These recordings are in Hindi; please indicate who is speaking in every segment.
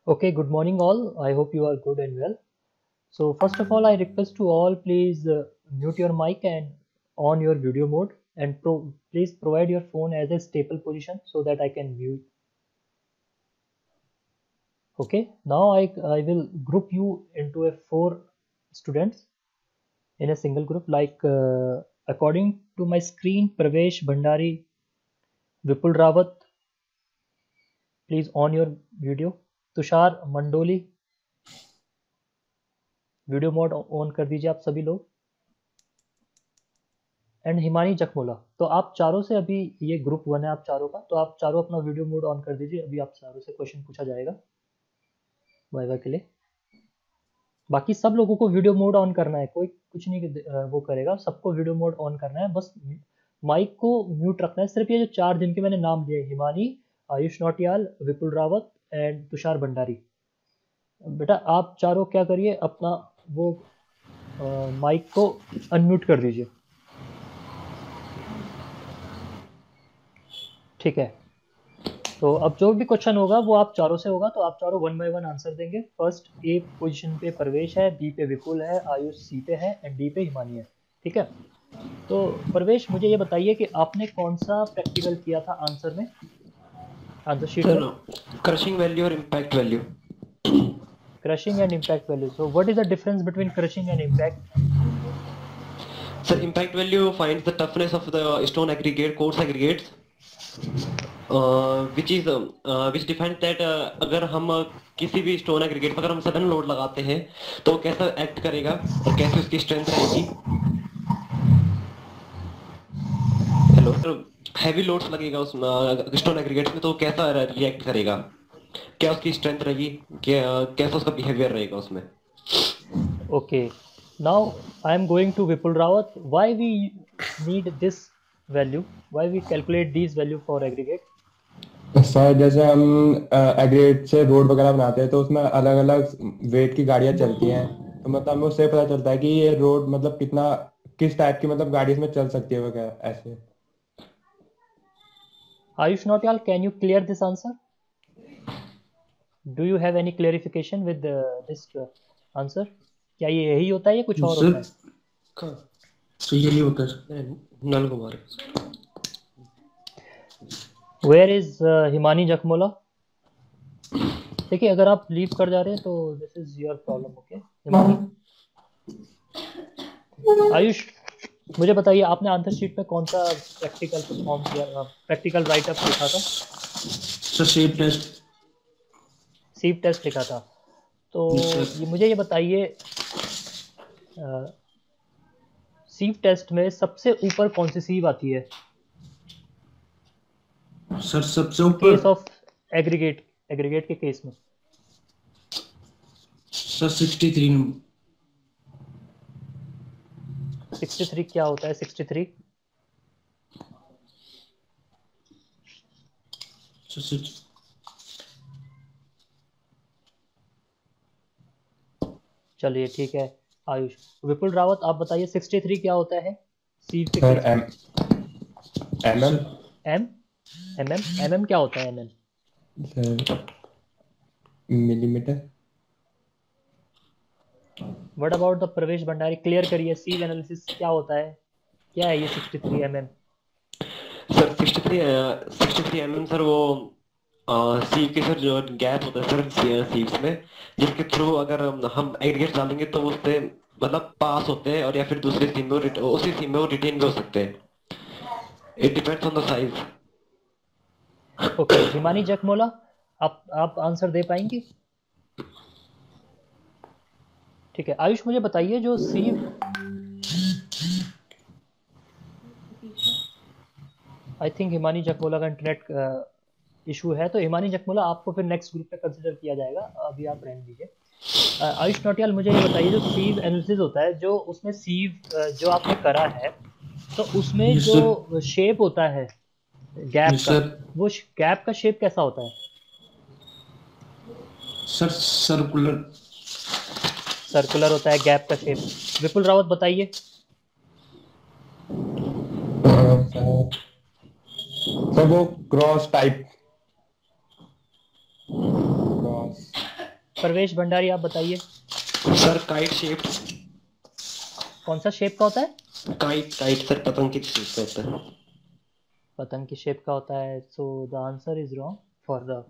Speaker 1: Okay, good morning all. I hope you are good and well. So first of all, I request to all please mute your mic and on your video mode and please provide your phone as a staple position so that I can view. Okay, now I will group you into a four students in a single group like according to my screen, Pravesh Bhandari, Vipul Rawat, please on your video. Tushar Mandoli video mode on कर दीजिए आप सभी लोग एंड हिमानी जखमोला। तो आप चारों से अभी ये ग्रुप वन है आप चारों का, तो आप चारों अपना वीडियो मोड ऑन कर दीजिए। अभी आप चारों से क्वेश्चन पूछा जाएगा वाइवा के लिए। बाकी सब लोगों को वीडियो मोड ऑन करना है, कोई कुछ नहीं वो करेगा, सबको वीडियो मोड ऑन करना है, बस माइक को म्यूट रखना है। सिर्फ ये जो चार जिनके मैंने नाम लिए, हिमानी, आयुष नौटियाल, विपुल रावत एंड तुषार भंडारी, बेटा आप चारों क्या करिए, अपना वो माइक को अनम्यूट कर दीजिए, ठीक है। तो अब जो भी क्वेश्चन होगा वो आप चारों से होगा, तो आप चारों वन बाय वन आंसर देंगे। फर्स्ट ए पोजीशन पे प्रवेश है, बी पे विपुल है, आयुष सी पे है एंड डी पे हिमानी है, ठीक है। तो प्रवेश मुझे ये बताइए कि आपने कौन सा प्रैक्टिकल किया था आंसर में, आंसर शीट में?
Speaker 2: क्रशिंग वैल्यू और impact value.
Speaker 1: Crushing and impact value. So what is the difference between crushing and impact?
Speaker 2: Sir impact value finds the toughness of the stone aggregate, course aggregates, which defines that अगर हम किसी भी स्टोन एग्रीगेट पर अगर हम सडन लोड लगाते हैं तो वो कैसा एक्ट करेगा और कैसे उसकी स्ट्रेंथ रहेगी। हेलो सर, हैवी लोड्स लगेगा उस स्टोन एग्रीगेट्स में तो वो कैसा रिएक्ट करेगा, क्या उसकी स्ट्रेंथ रहेगी, कैसा उसका बिहेवियर रहेगा उसमें।
Speaker 1: Okay, now I am going to Vipul Rawat. Why we need this value? Why we calculate these value for aggregate?
Speaker 3: Sir जैसे हम एग्रीगेट से रोड वगैरह बनाते हैं तो उसमें अलग अलग वेट की गाड़ियां चलती हैं, तो मतलब हमें उससे पता चलता है कि ये रोड मतलब कितना, किस टाइप की मतलब गाड़ी इसमें चल सकती है वगैरह ऐसे।
Speaker 1: Ayush Nautiyal, can you clear this answer? Do you have any clarification with this answer? क्या ये यही होता है या कुछ और होता है?
Speaker 2: सर यही होता है नल कुमार।
Speaker 1: Where is Himani Jakhmola? देखिए अगर आप लीव कर जा रहे हैं तो this is your problem, okay. Himani, Ayush मुझे बताइए आपने आंसर शीट में कौन सा प्रैक्टिकल परफॉर्म किया, प्रैक्टिकल राइट अप लिखा था?
Speaker 2: सर सीप टेस्ट।
Speaker 1: सीप टेस्ट लिखा था। तो मुझे ये बताइए सीप टेस्ट में सबसे ऊपर कौन सी सीप आती है?
Speaker 2: सर सबसे ऊपर
Speaker 1: केस ऑफ एग्रीगेट, एग्रीगेट के केस में
Speaker 2: सर 63।
Speaker 1: 63 क्या होता है? 63 चलिए ठीक है। आयुष, विपुल रावत आप बताइए 63 क्या होता है सीप के
Speaker 3: सर
Speaker 1: केस में?
Speaker 3: एम
Speaker 1: एम क्या होता है?
Speaker 3: Sir millimetre.
Speaker 1: What about the प्रवेश भंडारी, क्लियर करिए, सीव एनालिसिस क्या होता है, क्या है ये 63
Speaker 2: सर 63 सर वो सीव के सर जो गैप होता है सर सीव्स में, जिसके थ्रू अगर हम एग्रीगेट डालेंगे तो उससे मतलब पास होते हैं और या फिर दूसरे सीम में उसी सीम में वो रिटेन भी हो सकते हैं। It depends on the size.
Speaker 1: Okay, Himani Jakhmola आप आंसर दे पाएंगे? ठीक है। आयुष मुझे बताइए जो सीव, आई थिंक हिमानी जखमोला का इंटरनेट इशू है, तो हिमानी जखमोला आपको फिर नेक्स्ट ग्रुप में कंसिडर किया जाएगा, अभी आप रहने दीजिए। आयुष नौटियाल मुझे ये बताइए जो सीव एनालिसिस होता है, जो उसमें सीव जो आपने करा है, तो उसमें जो शेप होता है गैप का, वो गैप का शेप कैसा होता है?
Speaker 2: Sir circular.
Speaker 1: सर्कुलर होता है गैप का शेप। विपुल रावत बताइए।
Speaker 3: सर वो क्रॉस टाइप, क्रॉस
Speaker 1: परवेश भंडारी आप बताइए।
Speaker 2: Sir kite shape.
Speaker 1: कौन सा शेप का होता है?
Speaker 2: काइट काइट सर पतंग की शेप का होता है।
Speaker 1: पतंग की शेप का होता है। So the answer is wrong for the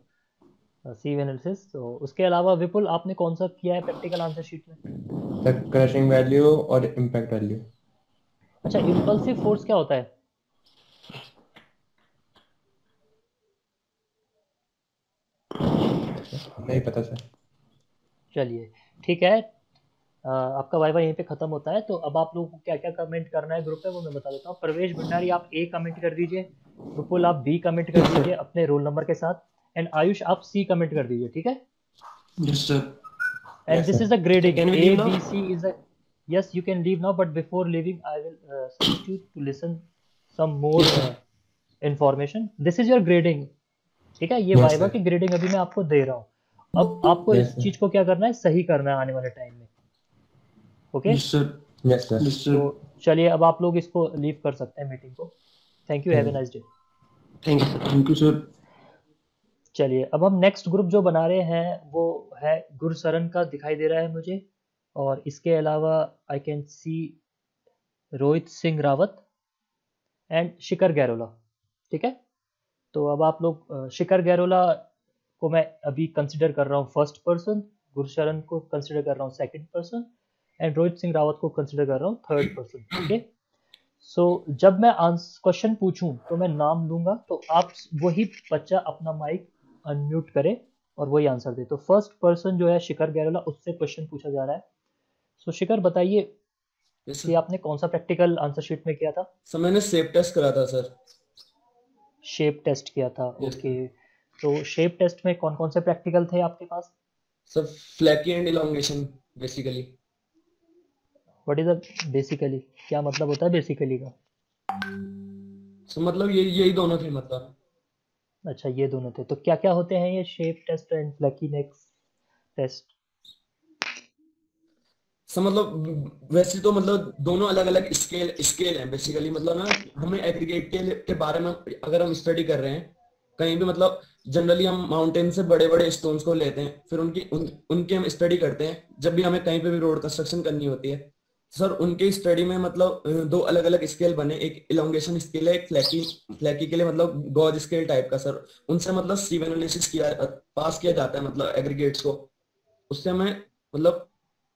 Speaker 1: सीव analysis. तो उसके अलावा विपुल आपने कौन सा किया है प्रैक्टिकल आंसर शीट में?
Speaker 3: सर क्रशिंग वैल्यू और इम्पैक्ट वैल्यू।
Speaker 1: अच्छा, इम्पल्सिव फोर्स क्या होता है?
Speaker 3: नहीं पता सर।
Speaker 1: चलिए ठीक है। आपका वाइवा यहीं पे खत्म होता है। तो अब आप लोगों को क्या क्या कमेंट करना है ग्रुप पे वो मैं बता देता हूँ। प्रवेश भंडारी आप ए कमेंट कर दीजिए, विपुल आप बी कमेंट कर
Speaker 2: यस
Speaker 1: दीजिए
Speaker 2: सर।
Speaker 1: अपने रोल नंबर के साथ, एंड आयुष आप सी कमेंट कर दीजिए, ठीक है?
Speaker 2: Yes sir.
Speaker 1: And
Speaker 3: yes
Speaker 1: this is
Speaker 3: sir.
Speaker 1: the grading.
Speaker 2: Can we leave
Speaker 1: A,
Speaker 2: now?
Speaker 1: B, C is a yes. You can leave now, but before leaving, I will suggest you to listen some more
Speaker 2: yes sir.
Speaker 1: information. This is your grading. ठीक है, ये
Speaker 3: यस
Speaker 1: वाइवा
Speaker 3: सर।
Speaker 1: की ग्रेडिंग अभी मैं आपको दे रहा हूँ। अब आपको
Speaker 3: यस
Speaker 1: इस
Speaker 3: सर।
Speaker 1: चीज को क्या करना है, सही करना है आने वाले टाइम में। Okay,
Speaker 2: yes sir.
Speaker 3: Yes sir.
Speaker 2: Yes
Speaker 1: तो
Speaker 2: सर।
Speaker 1: चलिए अब आप लोग इसको लीव कर सकते हैं मीटिंग को। Thank you, have a nice day.
Speaker 2: Thank you sir. Thank you sir.
Speaker 1: चलिए अब हम नेक्स्ट ग्रुप जो बना रहे हैं वो है गुरसरन का, दिखाई दे रहा है मुझे, और इसके अलावा I can see Rohit Singh Rawat and Shikhar Gairola. ठीक है, तो अब आप लोग शिखर गैरोला को मैं अभी कंसिडर कर रहा हूँ फर्स्ट पर्सन, गुरशरण को कंसिडर कर रहा हूँ second person, and Rohit Singh Rawat को कंसिडर कर रहा हूँ थर्ड पर्सन। ओके, सो जब मैं क्वेश्चन पूछूं तो मैं नाम लूंगा, तो आप वही बच्चा अपना माइक अनम्यूट करे और वही आंसर दे। तो फर्स्ट पर्सन जो है शिखर गैरोला, उससे क्वेश्चन पूछा जा रहा है। सो शिखर बताइए
Speaker 4: यस
Speaker 1: कि
Speaker 4: सर।
Speaker 1: आपने कौन सा प्रैक्टिकल आंसर शीट में किया था?
Speaker 4: सर मैंने सेप टेस्ट करा था सर।
Speaker 1: शेप टेस्ट किया था,
Speaker 4: यस
Speaker 1: ओके।
Speaker 4: सर।
Speaker 1: तो शेप टेस्ट में कौन कौन से प्रैक्टिकल थे आपके पास?
Speaker 4: Sir flaky and elongation basically.
Speaker 1: What is a basically, क्या मतलब होता है बेसिकली का?
Speaker 4: सर मतलब यही दोनों थे मतलब।
Speaker 1: अच्छा, ये दोनों थे। तो क्या क्या होते हैं ये shape test and flakiness test?
Speaker 4: Sir मतलब वैसे तो मतलब दोनों अलग अलग स्केल स्केल हैं बेसिकली। मतलब ना हमें एग्रीगेट के बारे में अगर हम स्टडी कर रहे हैं कहीं भी, मतलब जनरली हम माउंटेन से बड़े बड़े स्टोन्स को लेते हैं, फिर उनकी हम स्टडी करते हैं जब भी हमें कहीं पे भी रोड कंस्ट्रक्शन करनी होती है। सर उनके स्टडी में मतलब दो अलग अलग स्केल बने, एक इलोंगेशन स्केल है, एक फ्लैकी फ्लैकी के लिए मतलब गॉज स्केल टाइप का। सर उनसे मतलब सीव एनालिसिस किया पास किया जाता है मतलब एग्रीगेट्स को। उससे हमें मतलब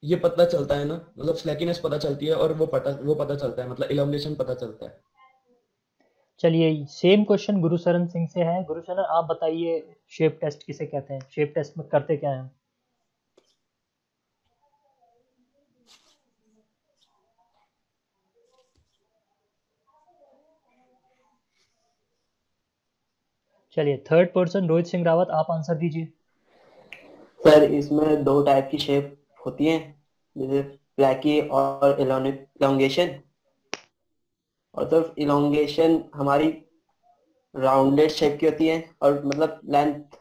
Speaker 4: ये पता चलता है ना, मतलब फ्लैकीनेस पता चलती है और वो पता चलता है, मतलब इल्यूमिनेशन पता चलता है।
Speaker 1: चलिए सेम क्वेश्चन गुरुशरण सिंह से है। गुरुशरण आप बताइए शेप टेस्ट किसे कहते हैं, शेप टेस्ट में करते क्या है? चलिए थर्ड पर्सन रोहित सिंह रावत आप आंसर दीजिए।
Speaker 5: सर इसमें दो टाइप की शेप होती हैं, जैसे फ्लैकी और इलोंगेशन। और सर इलोंगेशन हमारी राउंडेड शेप की होती है, और मतलब लेंथ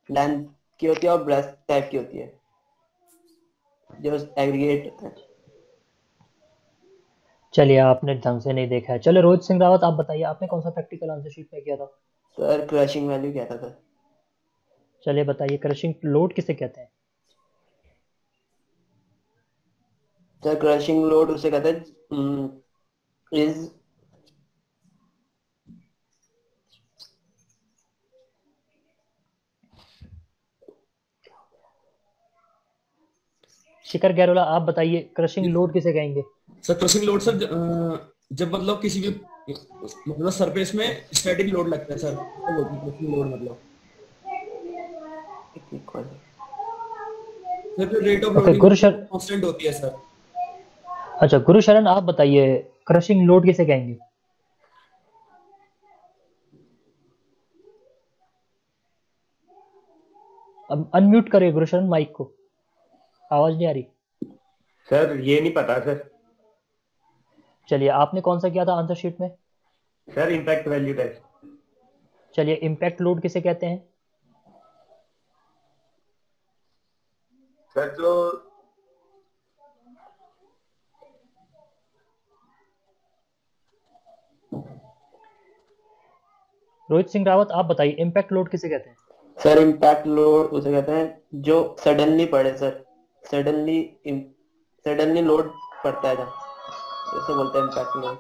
Speaker 5: लेंथ की होती है, और ब्रेस्ट टाइप की होती है जो एग्रीगेट होता है।
Speaker 1: चलिए आपने ढंग से नहीं देखा है। चलिए रोहित सिंह रावत आप बताइए आपने कौन सा प्रैक्टिकल आंसर शीट में किया था?
Speaker 5: सर क्रशिंग वैल्यू क्या था सर?
Speaker 1: चलिए बताइए क्रशिंग लोड किसे कहते हैं?
Speaker 5: सर क्रशिंग लोड उसे कहते हैं इज
Speaker 1: शिखर गैरोला आप बताइए क्रशिंग लोड किसे कहेंगे?
Speaker 4: सर क्रशिंग लोड सर जब मतलब किसी भी मतलब सरफेस में स्टैटिक लोड लगता है सर, उसको बोलते हैं क्रशिंग लोड। मतलब
Speaker 5: इक्वल।
Speaker 4: सर जो रेट ऑफ
Speaker 1: ओके
Speaker 4: लोडिंग होती है वो कांस्टेंट होती है सर।
Speaker 1: अच्छा गुरुशरण आप बताइए क्रशिंग लोड किसे कहेंगे? अब अनम्यूट करिए गुरुशरण माइक को, आवाज नहीं आ रही।
Speaker 3: सर ये नहीं पता सर।
Speaker 1: चलिए आपने कौन सा किया था आंसर शीट में?
Speaker 3: Sir impact value test.
Speaker 1: चलिए इम्पैक्ट लोड किसे कहते हैं?
Speaker 3: सर जो
Speaker 1: रोहित सिंह रावत आप बताइए इम्पैक्ट लोड किसे कहते हैं?
Speaker 5: सर इम्पैक्ट लोड उसे कहते हैं जो सडनली पड़े सर, सडनली सडनली लोड पड़ता है जब, जैसे बोलते हैं इम्पैक्ट लोड।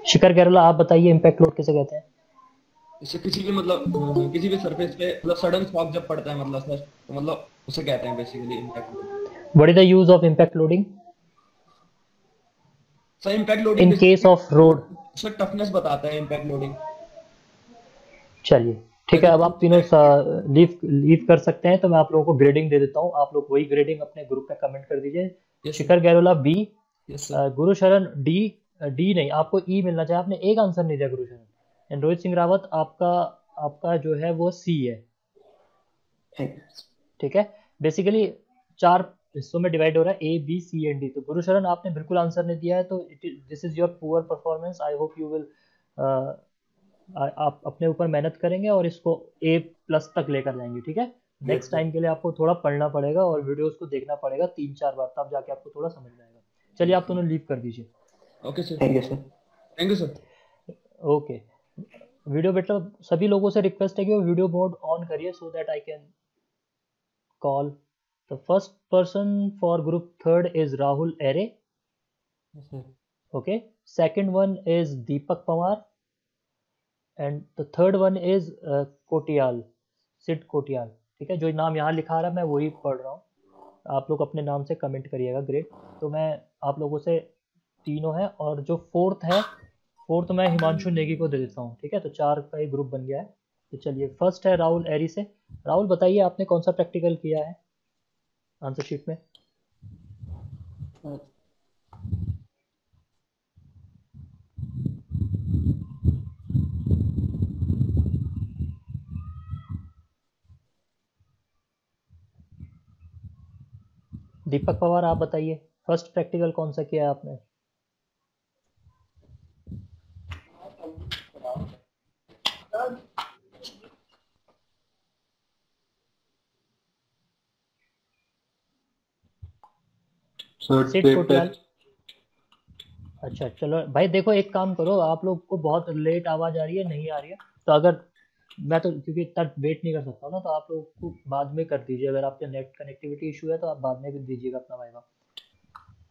Speaker 1: शिखर गहलोत आप बताइए इम्पैक्ट लोड किसे कहते हैं?
Speaker 4: इससे किसी भी मतलब किसी भी सरफेस पे मतलब सडन शॉक जब पड़ता है मतलब सर, तो मतलब उसे कहते हैं basically impact load.
Speaker 1: What is the use of impact loading
Speaker 4: sir impact loading
Speaker 1: in case
Speaker 4: basically
Speaker 1: of road?
Speaker 4: Sir toughness बताता है इम्पैक्ट लोडिंग।
Speaker 1: चलिए ठीक है,
Speaker 4: जैसे
Speaker 1: अब आप तीनों लीव लीव कर सकते हैं, तो मैं आप लोगों को ग्रेडिंग दे देता हूँ, आप लोग वही ग्रेडिंग अपने ग्रुप में कमेंट कर दीजिए।
Speaker 4: Yes
Speaker 1: Shikhar Gahlola B,
Speaker 4: yes sir.
Speaker 1: Gurusharan D, D नहीं आपको ई मिलना चाहिए, आपने एक आंसर नहीं दिया गुरुशरण। एंड रोहित सिंह रावत आपका आपका जो है वो सी है।
Speaker 5: Thank you.
Speaker 1: ठीक है, बेसिकली 4 हिस्सों में डिवाइड हो रहा है, A B C and D. तो गुरुशरण आपने बिल्कुल आंसर नहीं दिया है, तो this is your poor performance. I hope you will आप अपने ऊपर मेहनत करेंगे और इसको ए प्लस तक लेकर जाएंगे। ठीक है, नेक्स्ट टाइम के लिए आपको थोड़ा पढ़ना पड़ेगा और वीडियोस को देखना पड़ेगा 3-4 बार, तब जाके आपको थोड़ा समझ में आएगा। चलिए आप दोनों लीव कर दीजिए।
Speaker 4: Okay sir.
Speaker 5: Thank you sir.
Speaker 4: Thank you sir.
Speaker 1: Okay, video बेटा सभी लोगों से रिक्वेस्ट है कि वो वीडियो मोड ऑन करिए so that I can call the first person for group third is Rahul Arey. Okay, second one is Deepak Pawar and the third one is Kotiyal, Sid Kotiyal. ठीक है, जो नाम यहाँ लिखा रहा है मैं वही पढ़ रहा हूँ, आप लोग अपने नाम से कमेंट करिएगा। ग्रेट, तो मैं आप लोगों से तीनों है, और जो फोर्थ है, फोर्थ मैं हिमांशु नेगी को दे देता हूँ। ठीक है, तो 4 का एक ग्रुप बन गया है। तो चलिए फर्स्ट है राहुल एरी से। राहुल बताइए आपने कौन सा प्रैक्टिकल किया है आंसर शीट में? दीपक पवार आप बताइए फर्स्ट प्रैक्टिकल कौन सा किया है आपने?
Speaker 3: सर
Speaker 1: सिड
Speaker 3: टेप
Speaker 1: कोटियाल।
Speaker 3: टेस्ट।
Speaker 1: अच्छा चलो भाई, देखो एक काम करो, आप लोग को बहुत लेट आवाज आ रही है, नहीं आ रही है, तो अगर मैं तो क्योंकि इतना वेट नहीं कर सकता हूँ ना, तो आप लोग को बाद में कर दीजिए। अगर आपके नेट कनेक्टिविटी इशू है तो आप बाद में भी दीजिएगा अपना वाइवा,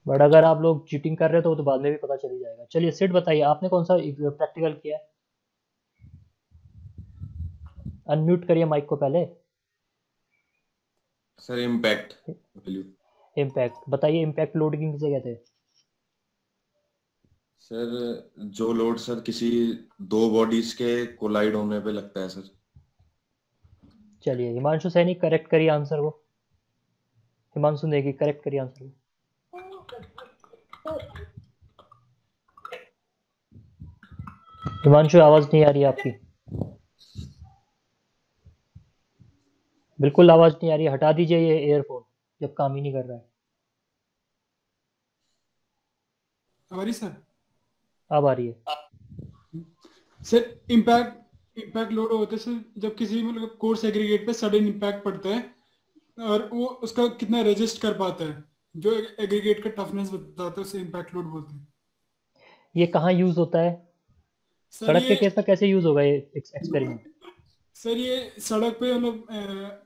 Speaker 1: बट अगर आप लोग चीटिंग कर रहे हो तो वो तो बाद में भी पता चल ही जाएगा। चलिए सिड बताइए आपने कौन सा प्रैक्टिकल किया है? अनम्यूट करिए माइक को पहले।
Speaker 3: Sir impact value.
Speaker 1: इम्पैक्ट बताइए, इम्पैक्ट लोडिंग किसे कहते हैं?
Speaker 3: सर जो लोड सर किसी दो बॉडीज के कोलाइड होने पे लगता है सर।
Speaker 1: चलिए हिमांशु सैनी करेक्ट करिए आंसर को, हिमांशु नेगी करेक्ट करिए आंसर को। हिमांशु आवाज नहीं आ रही है आपकी, बिल्कुल आवाज नहीं आ रही है, हटा दीजिए ये ईयरफोन जब काम ही नहीं कर रहा है।
Speaker 6: हमारी सर।
Speaker 1: अब आ रही है।
Speaker 6: सर इम्पैक्ट लोड होता है सर जब किसी मतलब कोर्स एग्रीगेट पे सडन इम्पैक्ट पड़ता है और वो उसका कितना रेजिस्ट कर पाता है, जो एग्रीगेट का टफनेस बताता है उसे इम्पैक्ट लोड बोलते हैं।
Speaker 1: ये कहाँ यूज होता है?
Speaker 6: सर
Speaker 1: सड़क के
Speaker 6: ये
Speaker 1: केस में कैसे यूज होगा ये एक्सपेरिमेंट?
Speaker 6: सर ये सड़क पे मतलब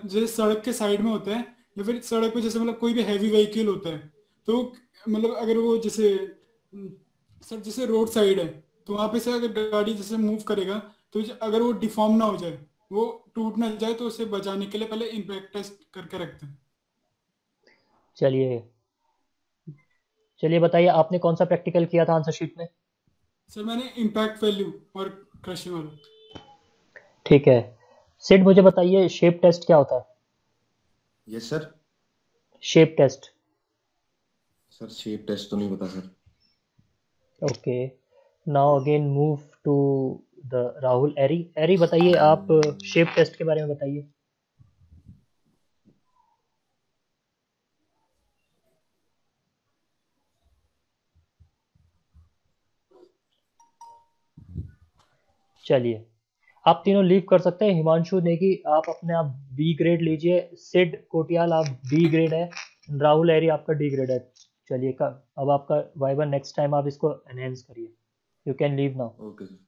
Speaker 6: जैसे सड़क के साइड में होता है या फिर सड़क पे जैसे मतलब कोई भी हैवी व्हीकल होता है, तो मतलब अगर वो जैसे सर जैसे रोड साइड है तो वहां पे से अगर गाड़ी जैसे मूव करेगा तो अगर वो डिफॉर्म ना हो जाए, वो टूट ना जाए, तो उसे बचाने के लिए पहले इम्पैक्ट टेस्ट करके रखते हैं।
Speaker 1: चलिए चलिए बताइए आपने कौन सा प्रैक्टिकल किया था आंसर शीट में?
Speaker 6: सर मैंने इम्पैक्ट वैल्यू और क्रशिंग वाला।
Speaker 1: ठीक है, सिड मुझे बताइए शेप टेस्ट क्या होता है?
Speaker 3: Yes sir.
Speaker 1: Shape test.
Speaker 3: Sir shape test तो नहीं पता sir.
Speaker 1: Okay, now again move to the Rahul Airi. Airi बताइए आप शेप टेस्ट के बारे में बताइए। चलिए आप तीनों लीव कर सकते हैं। हिमांशु नेगी आप अपने आप बी ग्रेड लीजिए, सिड कोटियाल आप बी ग्रेड है, राहुल एरी आपका डी ग्रेड है। चलिए अब आपका वाइवा नेक्स्ट टाइम आप इसको एनहेंस करिए। You can leave now.
Speaker 3: Okay sir.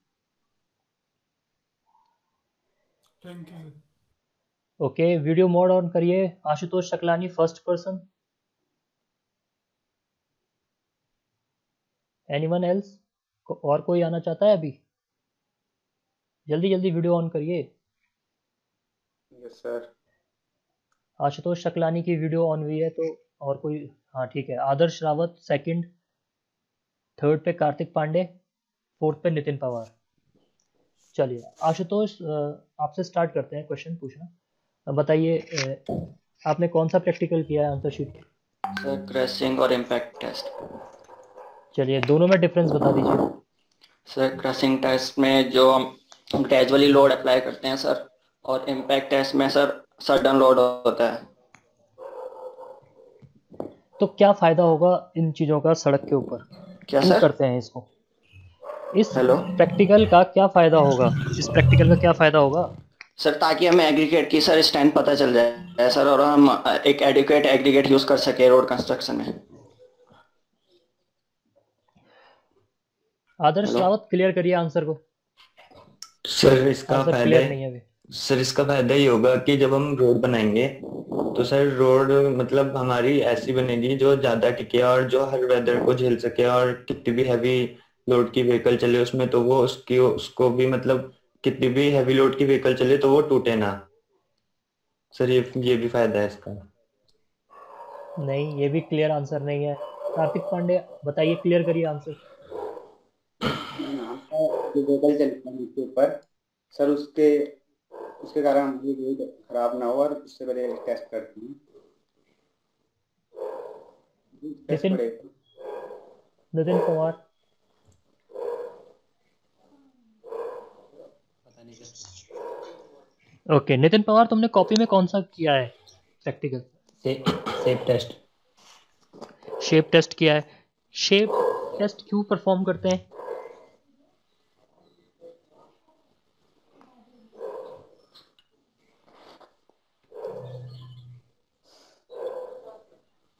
Speaker 6: Thank you.
Speaker 1: Okay, video mode on करिए। Ashutosh Shaklani first person. Anyone else? और कोई आना चाहता है अभी? जल्दी जल्दी वीडियो ऑन करिए।
Speaker 3: Yes sir.
Speaker 1: आशुतोष शकलानी की वीडियो ऑन हुई है तो और कोई? हाँ ठीक है। आदर्श रावत सेकंड, थर्ड पे कार्तिक पांडे, फोर्थ पे नितिन पवार। चलिए आशुतोष, आपसे स्टार्ट करते हैं क्वेश्चन पूछना। बताइए, आपने कौन सा प्रैक्टिकल किया है आंसर शीट पे?
Speaker 7: सर क्रशिंग और इम्पैक्ट टेस्ट।
Speaker 1: चलिए दोनों में डिफरेंस बता दीजिए।
Speaker 7: सर क्रशिंग टेस्ट में जो हम ग्रेजुअली लोड अप्लाई करते हैं सर, और इम्पैक्ट टेस्ट में सर सडन लोड होता है।
Speaker 1: तो क्या फायदा होगा इन चीजों का सड़क के ऊपर?
Speaker 7: क्या
Speaker 1: क्यों
Speaker 7: सर?
Speaker 1: करते हैं इसको? इस
Speaker 7: हेलो
Speaker 1: प्रैक्टिकल का क्या फायदा होगा? इस प्रैक्टिकल का क्या फायदा होगा?
Speaker 7: सर, ताकि हमें एग्रीगेट की सर स्ट्रेंथ पता चल जाए सर, और हम एक एडिक्वेट एग्रीगेट यूज कर सके रोड कंस्ट्रक्शन में।
Speaker 1: आदर्श
Speaker 7: हेलो
Speaker 1: रावत, क्लियर करिए आंसर को।
Speaker 8: सर इसका
Speaker 1: आंसर
Speaker 8: फायदा
Speaker 1: क्लियर नहीं है अभी।
Speaker 8: सर इसका फायदा ये होगा कि जब हम रोड बनाएंगे तो सर रोड मतलब हमारी ऐसी बनेगी जो ज्यादा टिके और जो हर वेदर को झेल सके, और कितनी भी हैवी लोड की व्हीकल चले उसमें तो वो उसको भी मतलब कितनी भी हैवी लोड की व्हीकल चले तो वो टूटे ना। सर ये भी फायदा है इसका।
Speaker 1: नहीं, ये भी क्लियर आंसर नहीं है। कार्तिक पांडे बताइए, क्लियर करिए आंसर।
Speaker 9: आपका जो व्हीकल चलता है उसके ऊपर सर, उसके उसके कारण हमारी रोड खराब ना हो, और उससे पहले टेस्ट करते हैं। टेस्ट
Speaker 1: नितिन
Speaker 9: पड़ेगा।
Speaker 1: नितिन पवार। ओके नितिन पवार, तुमने कॉपी में कौन सा किया है practical?
Speaker 8: Shape test.
Speaker 1: Shape test किया है। शेप टेस्ट क्यों परफॉर्म करते हैं?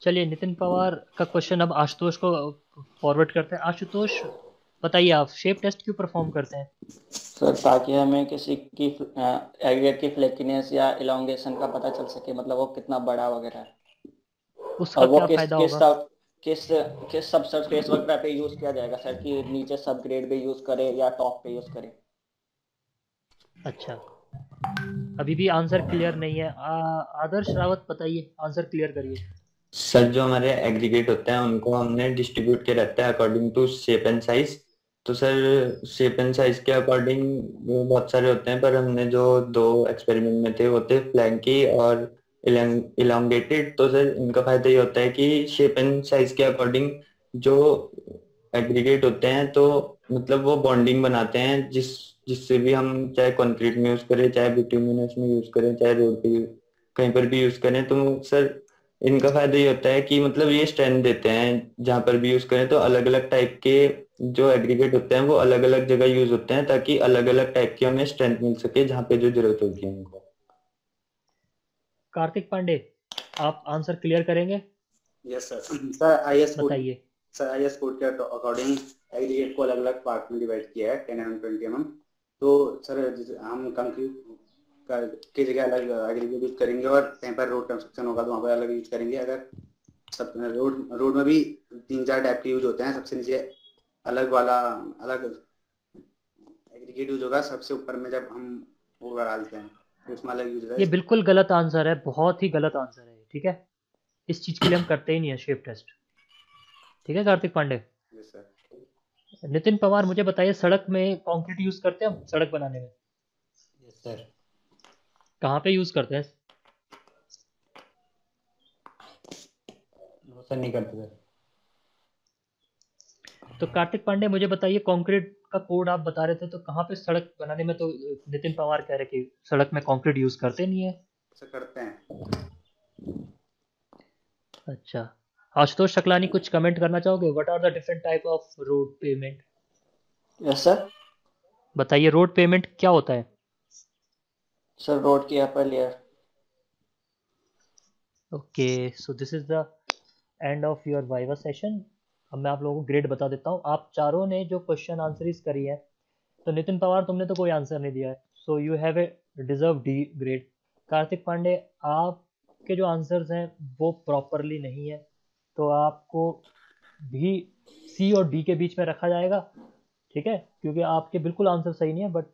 Speaker 1: चलिए नितिन पवार का क्वेश्चन अब आशुतोष को फॉरवर्ड करते हैं। आशुतोष बताइए, आप शेप टेस्ट क्यों परफॉर्म करते हैं?
Speaker 7: सर, ताकि हमें किसी की एग्रीगेट की फ्लेकीनेस या इलोंगेशन का पता चल सके, मतलब वो कितना बड़ा वगैरह है,
Speaker 1: उसका
Speaker 7: और वो
Speaker 1: क्या
Speaker 7: किस
Speaker 1: फायदा
Speaker 7: किस
Speaker 1: होगा?
Speaker 7: सब किस किस सब सरफेस वगैरह पे यूज किया जाएगा सर, कि नीचे सब ग्रेड पे यूज करे या टॉप पे यूज करे।
Speaker 1: अच्छा, अभी भी आंसर क्लियर नहीं है। आदर्श रावत बताइए, आंसर क्लियर करिए।
Speaker 8: सर जो हमारे एग्रीगेट होते हैं उनको हमने डिस्ट्रीब्यूट किया रहता है according to shape and size. तो सर शेप एंड साइज के अकॉर्डिंग बहुत सारे होते हैं, पर हमने जो दो एक्सपेरिमेंट में थे वो थे फ्लैंकी और इलोंगेटेड। तो सर इनका फायदा ये होता है कि शेप एंड साइज के अकॉर्डिंग जो एग्रीगेट होते हैं तो मतलब वो बॉन्डिंग बनाते हैं जिससे भी हम चाहे कंक्रीट में यूज करें, चाहे बिटुमिनस में यूज करें, चाहे रोड पे कहीं पर भी यूज करें, तो सर इनका फायदा ये होता है कि मतलब ये स्ट्रेंथ देते हैं जहां पर भी यूज करें। तो अलग अलग टाइप के जो एग्रीगेट होते हैं वो अलग अलग जगह यूज होते हैं ताकि अलग अलग टाइप की हमें स्ट्रेंथ मिल सके जहाँ पे जो जरूरत होगी हमको।
Speaker 1: कार्तिक पांडे, आप आंसर क्लियर करेंगे?
Speaker 9: Yes sir. Sir IS code
Speaker 1: बताइए।
Speaker 9: के अकॉर्डिंग एग्रीगेट को अलग अलग पार्ट में डिवाइड किया है, 10 mm 20 mm। तो सर हम कंक्रीट की जगह अलग एग्रीगेट यूज करेंगे, और कहीं पर रोड कंस्ट्रक्शन होगा तो वहाँ पर अलग यूज करेंगे। अगर सब रोड में भी 3-4 टाइप के यूज होते हैं। सबसे नीचे अलग वाला अलग एग्रीगेट यूज होगा, सबसे ऊपर में जब हम वो डालते हैं तो उसमें अलग यूज होता
Speaker 1: ये
Speaker 9: है।
Speaker 1: बिल्कुल गलत आंसर है, बहुत ही गलत आंसर है, ठीक है? इस चीज के लिए हम करते ही नहीं है शेप टेस्ट, ठीक है कार्तिक पांडे?
Speaker 9: Yes sir.
Speaker 1: नितिन पवार, मुझे बताइए, सड़क में कंक्रीट यूज करते हैं हम सड़क बनाने में?
Speaker 8: Yes sir.
Speaker 1: कहाँ पे यूज करते हैं?
Speaker 8: वो सर नहीं करते सर।
Speaker 1: तो कार्तिक पांडे मुझे बताइए, कंक्रीट का कोड आप बता रहे थे, तो कहाँ पे सड़क बनाने में? तो नितिन पवार कह रहे कि सड़क में कंक्रीट यूज करते नहीं है।
Speaker 9: सर करते हैं।
Speaker 1: अच्छा, आशुतोष शकलानी कुछ कमेंट करना चाहोगे? What are the different type of road pavement?
Speaker 7: Yes sir.
Speaker 1: बताइए, रोड पेमेंट क्या होता है?
Speaker 7: सर रोड की upper layer.
Speaker 1: Okay, so this is the end of your viva session. अब मैं आप लोगों को ग्रेड बता देता हूँ। आप चारों ने जो क्वेश्चन आंसरीज करी है, तो नितिन पवार तुमने तो कोई आंसर नहीं दिया है, so you have a deserve D grade. Kartik Pandey, आपके जो आंसर्स हैं वो प्रॉपरली नहीं है, तो आपको भी सी और डी के बीच में रखा जाएगा, ठीक है, क्योंकि आपके बिल्कुल आंसर सही नहीं है, बट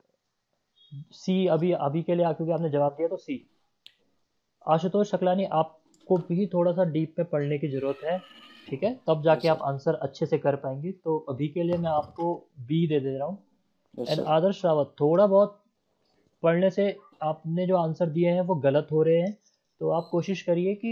Speaker 1: सी अभी अभी के लिए, क्योंकि आपने जवाब दिया तो सी। आशुतोष शकलानी, आपको भी थोड़ा सा डीप में पढ़ने की ज़रूरत है, ठीक है, तब जाके आप आंसर अच्छे से कर पाएंगे, तो अभी के लिए मैं आपको बी दे दे रहा हूँ। एंड आदर्श रावत, थोड़ा बहुत पढ़ने से आपने जो आंसर दिए हैं वो गलत हो रहे हैं, तो आप कोशिश करिए कि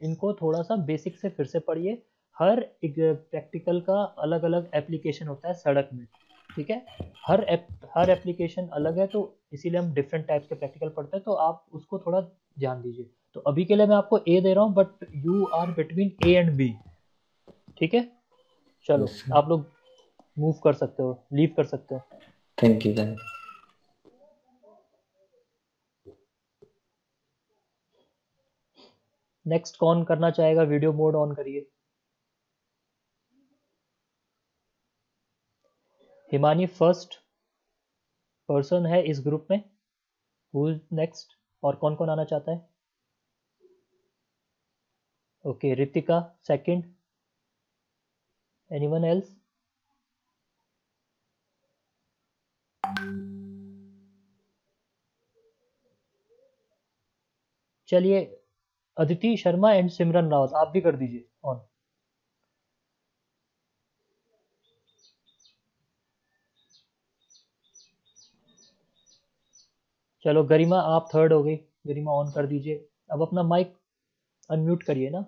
Speaker 1: इनको थोड़ा सा बेसिक से फिर से पढ़िए। हर एक प्रैक्टिकल का अलग अलग एप्लीकेशन होता है सड़क में, ठीक है, हर एप्लीकेशन अलग है, तो इसीलिए हम डिफरेंट टाइप्स के प्रैक्टिकल पढ़ते हैं, तो आप उसको थोड़ा ध्यान दीजिए। तो अभी के लिए मैं आपको ए दे रहा हूँ, but you are between A and B, ठीक है। चलो आप लोग मूव कर सकते हो, लीव कर सकते हो।
Speaker 8: Thank you sir.
Speaker 1: नेक्स्ट कौन करना चाहेगा? वीडियो मोड ऑन करिए। हिमानी फर्स्ट पर्सन है इस ग्रुप में। Who is next? और कौन कौन आना चाहता है? Okay, Ritika second. Anyone else? चलिए, अदिति शर्मा एंड सिमरन रावत, आप भी कर दीजिए ऑन। चलो गरिमा, आप थर्ड हो गई, गरिमा ऑन कर दीजिए। अब अपना माइक अनम्यूट करिए ना।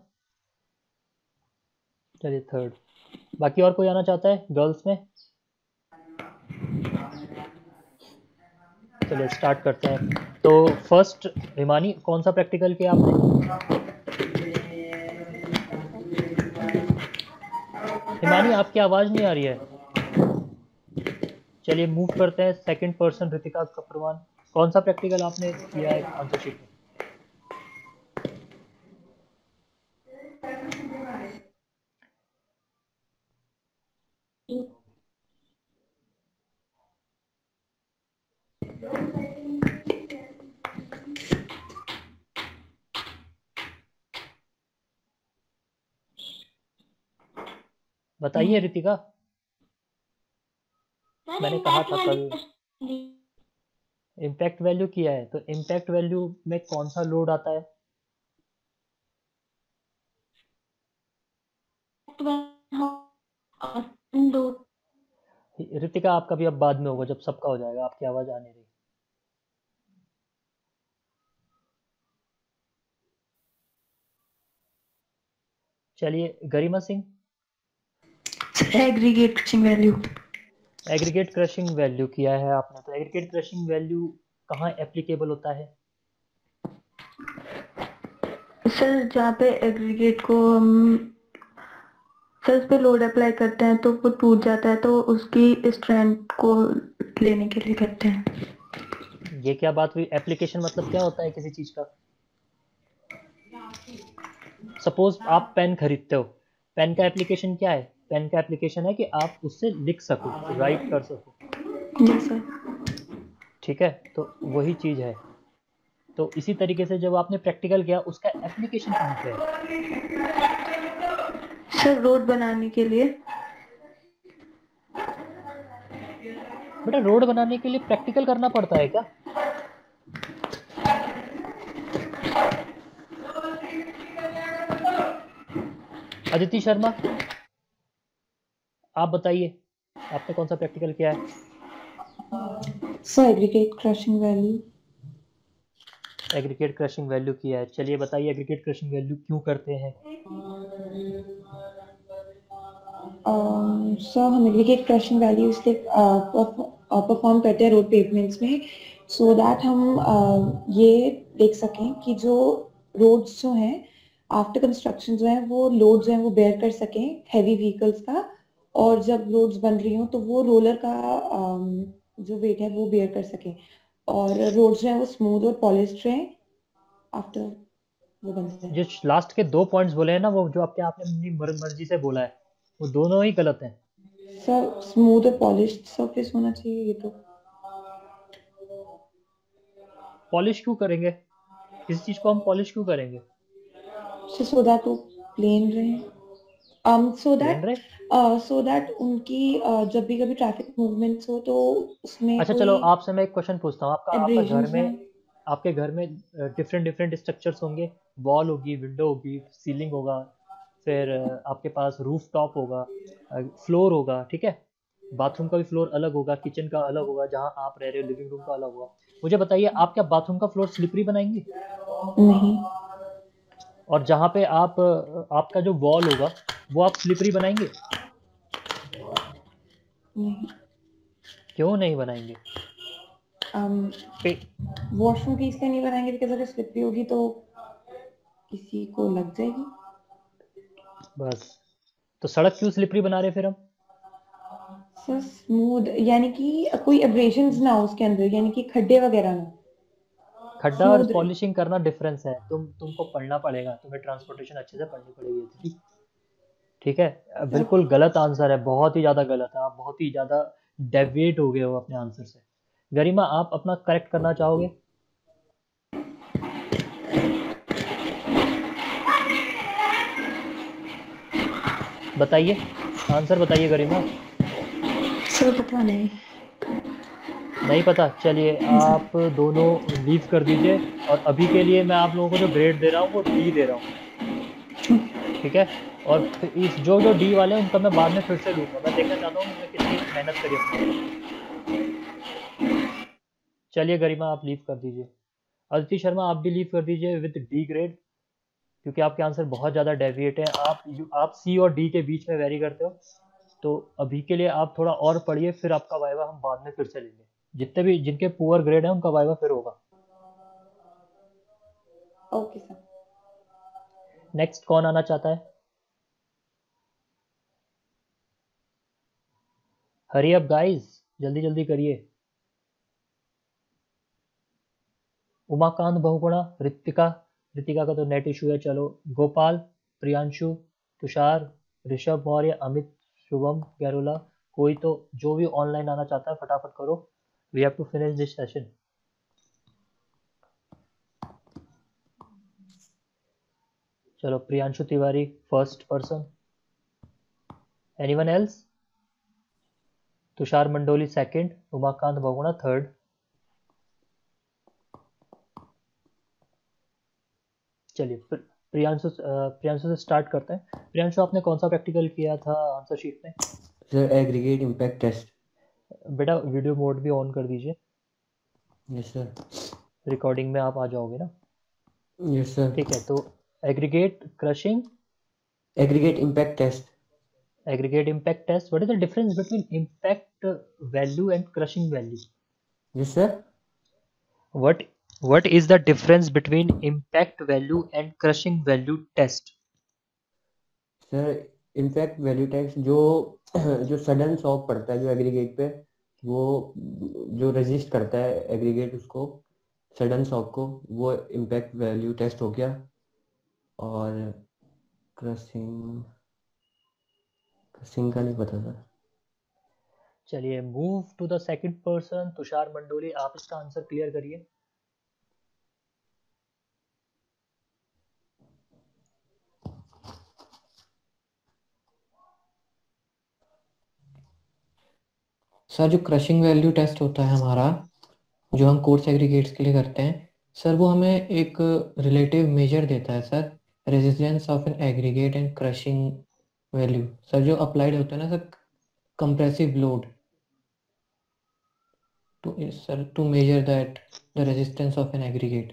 Speaker 1: चलिए थर्ड। बाकी और कोई आना चाहता है गर्ल्स में? चलिए स्टार्ट करते हैं। तो फर्स्ट हिमानी, कौन सा प्रैक्टिकल किया आपने? हिमानी, आपकी आवाज़ नहीं आ रही है। चलिए मूव करते हैं। सेकंड पर्सन रितिका कपरवान, कौन सा प्रैक्टिकल आपने किया है आंसर शीट में? बताइए रितिका। मैंने कहा था कल इम्पैक्ट वैल्यू किया है, तो इम्पैक्ट वैल्यू में कौन सा लोड आता है? रितिका, आपका भी अब बाद में होगा, जब सबका हो जाएगा। आपकी आवाज आ नहीं रही। चलिए Garima Singh.
Speaker 10: Aggregate crushing value.
Speaker 1: Aggregate crushing value किया है आपने, तो एग्रीगेट क्रशिंग वैल्यू कहाँ एप्लीकेबल होता है?
Speaker 10: सर जहाँ पे एग्रीगेट को हम सर उस पे लोड अप्लाई करते हैं तो वो टूट जाता है, तो उसकी स्ट्रेंथ को लेने के लिए करते हैं।
Speaker 1: ये क्या बात हुई? एप्लीकेशन मतलब क्या होता है किसी चीज का? सपोज आप पेन खरीदते हो, पेन का एप्लीकेशन क्या है? पेन का एप्लीकेशन है कि आप उससे लिख सको, राइट कर सको।
Speaker 10: जी सर।
Speaker 1: ठीक है, तो वही चीज है। तो इसी तरीके से जब आपने प्रैक्टिकल किया, उसका एप्लीकेशन कहाँ पे है?
Speaker 10: सर रोड बनाने के लिए।
Speaker 1: बेटा, रोड बनाने के लिए प्रैक्टिकल करना पड़ता है क्या? अदिति शर्मा, आप बताइए, आपने कौन सा प्रैक्टिकल किया है?
Speaker 10: Sir aggregate crushing value.
Speaker 1: Aggregate crushing value किया है। चलिए बताइए, एग्रीगेट क्रशिंग वैल्यू क्यों करते हैं?
Speaker 10: सर हम एग्रीगेट क्रशिंग वैल्यू इसलिए परफॉर्म करते हैं रोड पेवमेंट्स में, सो दैट हम ये देख सकें कि जो रोड्स जो हैं आफ्टर कंस्ट्रक्शन जो है वो लोड जो है वो बेयर कर सकें हैवी व्हीकल्स का, और जब रोड्स बन रही हो तो वो रोलर का जो वेट है वो बेयर कर सकें, और रोड्स जो है वो स्मूथ और पॉलिश्ड रहें आफ्टर वो बनते हैं।
Speaker 1: जो लास्ट के 2 पॉइंट्स बोले हैं ना, वो जो आपने अपनी मर्जी से बोला है, वो दोनों ही गलत हैं।
Speaker 10: सर स्मूथ और पॉलिश्ड सरफेस होना चाहिए, ये तो
Speaker 1: पॉलिश क्यों करेंगे? इस चीज को हम पॉलिश क्यों करेंगे?
Speaker 10: so that वो प्लेन रहे, so
Speaker 1: प्लेन
Speaker 10: that
Speaker 1: रहे?
Speaker 10: so that उनकी जब भी कभी ट्रैफिक मूवमेंट्स हो तो उसमें
Speaker 1: अच्छा
Speaker 10: कोई
Speaker 1: चलो आपसे मैं एक क्वेश्चन पूछता हूँ, आपका घर
Speaker 10: एब्रेजन्स ना
Speaker 1: में, आपके घर में डिफरेंट डिफरेंट स्ट्रक्चर्स होंगे, वॉल होगी, विंडो होगी, सीलिंग होगा, फिर आपके पास रूफ टॉप होगा, फ्लोर होगा, ठीक है, बाथरूम का भी फ्लोर अलग होगा, किचन का अलग होगा, जहाँ आप रह रहे हो लिविंग रूम का अलग होगा। मुझे बताइए आप क्या बाथरूम का फ्लोर स्लिपरी बनाएंगे?
Speaker 10: नहीं
Speaker 1: और जहाँ पे आप आपका जो वॉल होगा वो आप स्लिपरी बनाएंगे?
Speaker 10: नहीं
Speaker 1: क्यों नहीं बनाएंगे? पे
Speaker 10: वॉशरूम की इसलिए नहीं बनाएंगे बिकॉज अगर स्लिपरी होगी तो किसी को लग जाएगी।
Speaker 1: बस, तो सड़क क्यों स्लिपरी बना रहे फिर हम?
Speaker 10: सर स्मूथ यानी कि कोई एब्रेशंस ना हो उसके अंदर, यानी कि खड्डे वगैरह ना,
Speaker 1: खड्डा और
Speaker 10: स्मूथ रहे।
Speaker 1: पॉलिशिंग करना डिफरेंस है, तुमको पढ़ना पड़ेगा, तुम्हें ट्रांसपोर्टेशन अच्छे से पढ़नी पड़ेगी, ठीक है? बिल्कुल गलत आंसर है, बहुत ही ज़्यादा गलत है, आप बहुत ही ज़्यादा डेविएट हो गए हो अपने आंसर से। गरिमा आप अपना करेक्ट करना चाहोगे? बताइए, आंसर बताइए गरिमा।
Speaker 10: सर पता नहीं।
Speaker 1: नहीं पता, चलिए आप दोनों लीव कर दीजिए, और अभी के लिए मैं आप लोगों को जो ग्रेड दे रहा हूँ वो डी दे रहा हूँ, ठीक है? और फिर इस जो जो डी वाले हैं उनका मैं बाद में फिर से लूँगा, मैं देखना चाहता हूँ उन्होंने कितनी मेहनत करी अपने ऊपर। चलिए गरिमा आप लीव कर दीजिए। अदिति शर्मा आप भी लीव कर दीजिए विद डी ग्रेड, क्योंकि आपके आंसर बहुत ज़्यादा डेविएट हैं, आप सी और डी के बीच में वेरी करते हो। तो अभी के लिए आप थोड़ा और पढ़िए, फिर आपका वाइवा हम बाद में फिर से लेंगे। जितने भी जिनके पुअर ग्रेड हैं उनका वाइवा फिर होगा।
Speaker 10: Okay sir.
Speaker 1: नेक्स्ट कौन आना चाहता है? हरी अप गाइस, जल्दी जल्दी करिए। उमाकांत बहुगुणा, ऋतिका, ऋतिका का तो नेट इशू है, चलो। गोपाल, प्रियांशु, तुषार, ऋषभ मौर्य, अमित, शुभम गैरोला, कोई तो जो भी ऑनलाइन आना चाहता है फटाफट करो, we have to finish this session. चलो Priyanshu Tiwari first person, anyone else? Tushar Mandoli second, Umakant Bahuguna third. चलिए प्रियांशु से स्टार्ट करते हैं। प्रियांशु आपने कौन सा प्रैक्टिकल किया था आंसर शीट में?
Speaker 8: Sir aggregate impact test.
Speaker 1: बेटा वीडियो मोड भी ऑन कर दीजिए,
Speaker 8: यस सर।
Speaker 1: रिकॉर्डिंग में आप आ जाओगे ना?
Speaker 8: Yes sir.
Speaker 1: ठीक है, तो aggregate crushing,
Speaker 8: aggregate impact test.
Speaker 1: aggregate impact test. What is the difference between impact value and crushing value?
Speaker 8: Yes sir.
Speaker 1: What is the difference between impact value and crushing value test?
Speaker 8: Sir impact value test जो जो सडन शॉक पड़ता है जो एग्रीगेट पे, वो जो रेजिस्ट करता है एग्रीगेट उसको, सडन शॉक को, वो इम्पैक्ट वैल्यू टेस्ट हो गया। और क्रशिंग क्रशिंग का नहीं पता सर।
Speaker 1: चलिए move to the second person, Tushar Mandoli आप इसका आंसर क्लियर करिए।
Speaker 11: सर जो क्रशिंग वैल्यू टेस्ट होता है हमारा, जो हम कोर्स एग्रीगेट्स के लिए करते हैं सर, वो हमें एक रिलेटिव मेजर देता है sir, resistance of an aggregate and crushing value sir, जो अप्लाइड होता है ना sir, compressive load to measure that the resistance of an aggregate.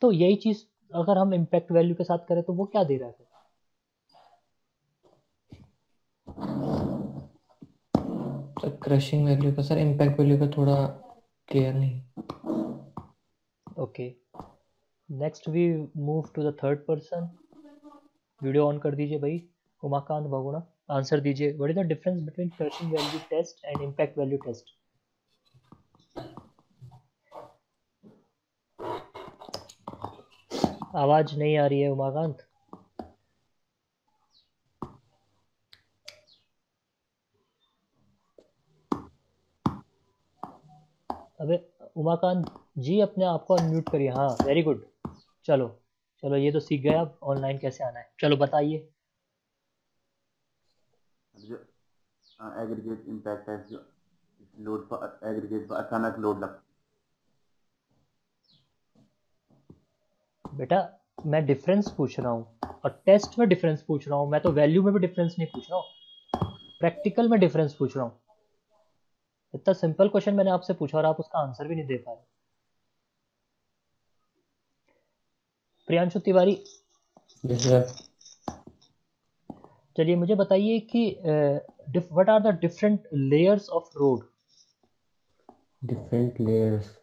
Speaker 1: तो यही चीज अगर हम इम्पैक्ट वैल्यू के साथ करें तो वो क्या दे रहा है?
Speaker 11: सर क्रशिंग वैल्यू का, सर इम्पैक्ट वैल्यू का थोड़ा क्लियर नहीं।
Speaker 1: Okay, next we move to the third person. Video on कर दीजिए भाई। उमाकांत बहुगुणा आंसर दीजिए, what is the difference between crushing value test and impact value test? आवाज नहीं आ रही है उमाकांत। अबे उमाकांत जी अपने आप को अनम्यूट करिए। हाँ वेरी गुड। चलो चलो ये तो सीख गए अब ऑनलाइन कैसे आना है। चलो बताइए।
Speaker 9: जो एग्रीगेट इम्पैक्ट है, जो लोड पर एग्रीगेट पर अचानक लोड लग।
Speaker 1: बेटा मैं डिफरेंस पूछ रहा हूँ और टेस्ट में डिफरेंस पूछ रहा हूँ, मैं तो वैल्यू में भी डिफरेंस नहीं पूछ रहा हूँ, प्रैक्टिकल में डिफरेंस पूछ रहा हूँ। इतना सिंपल क्वेश्चन मैंने आपसे पूछा और आप उसका आंसर भी नहीं दे पा रहे। Priyanshu Tiwari
Speaker 8: yes sir.
Speaker 1: चलिए मुझे बताइए कि what are the different layers of road.
Speaker 8: Different layers.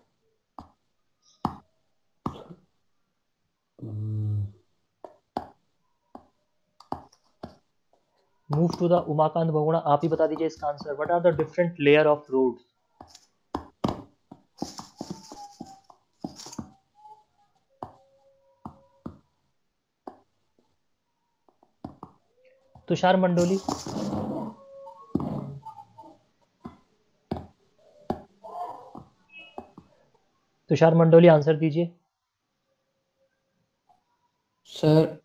Speaker 1: Move to the Umakant Bahuguna, आप ही बता दीजिए इसका आंसर। व्हाट आर द डिफरेंट लेयर ऑफ रोड। तुषार मंडोली। तुषार मंडोली आंसर दीजिए।
Speaker 11: सर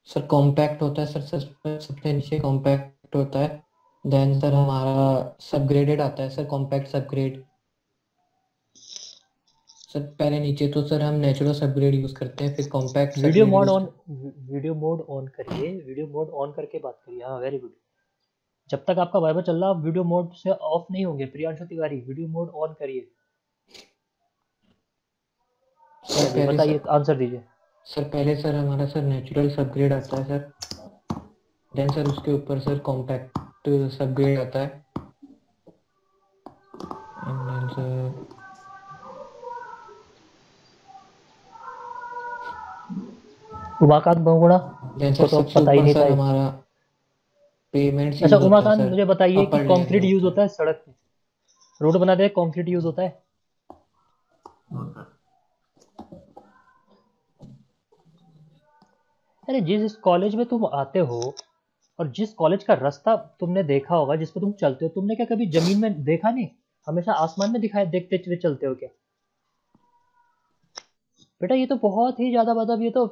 Speaker 11: सर कॉम्पैक्ट होता है सर, सबसे नीचे कॉम्पैक्ट होता है, देन सर हमारा सबग्रेडेड आता है सर, कॉम्पैक्ट सबग्रेड। सर पहले नीचे तो सर हम नेचुरल सबग्रेड यूज करते हैं, फिर compact
Speaker 1: video
Speaker 11: subgrade
Speaker 1: mode
Speaker 11: use
Speaker 1: on, video mode on करिए, वीडियो मोड ऑन करके बात करिए। हाँ वेरी गुड। जब तक आपका वाइवा चल रहा आप वीडियो मोड से ऑफ नहीं होंगे। Priyanshu Tiwari video mode on करिए।
Speaker 11: सर
Speaker 1: चलिए
Speaker 11: पहले
Speaker 1: बताइए आंसर दीजिए।
Speaker 11: सर पहले सर हमारा सर नेचुरल सबग्रेड आता है सर, देन सर उसके ऊपर सर कॉम्पैक्ट सबग्रेड आता है, and then sir
Speaker 1: Umakant Bahuguna
Speaker 11: then
Speaker 1: इसको
Speaker 11: सर
Speaker 1: तो
Speaker 11: सबसे
Speaker 1: पता ही
Speaker 11: ऊपर
Speaker 1: नहीं
Speaker 11: सर
Speaker 1: था।
Speaker 11: हमारा पेमेंट्स
Speaker 1: अच्छा
Speaker 11: यूज होता है
Speaker 1: उमाकांत
Speaker 11: सर,
Speaker 1: मुझे बताइए कि
Speaker 11: अपर लेयर
Speaker 1: कंक्रीट
Speaker 11: में
Speaker 1: यूज
Speaker 11: आता है।
Speaker 1: होता है सड़क पे, रोड बनाते हैं कंक्रीट यूज होता है। अरे जिस कॉलेज में तुम आते हो और जिस कॉलेज का रास्ता तुमने देखा होगा, जिस पे तुम चलते हो, तुमने क्या कभी जमीन में देखा नहीं? हमेशा आसमान में दिखाई देखते हुए चलते हो क्या? बेटा ये तो बहुत ही ज्यादा, मतलब ये तो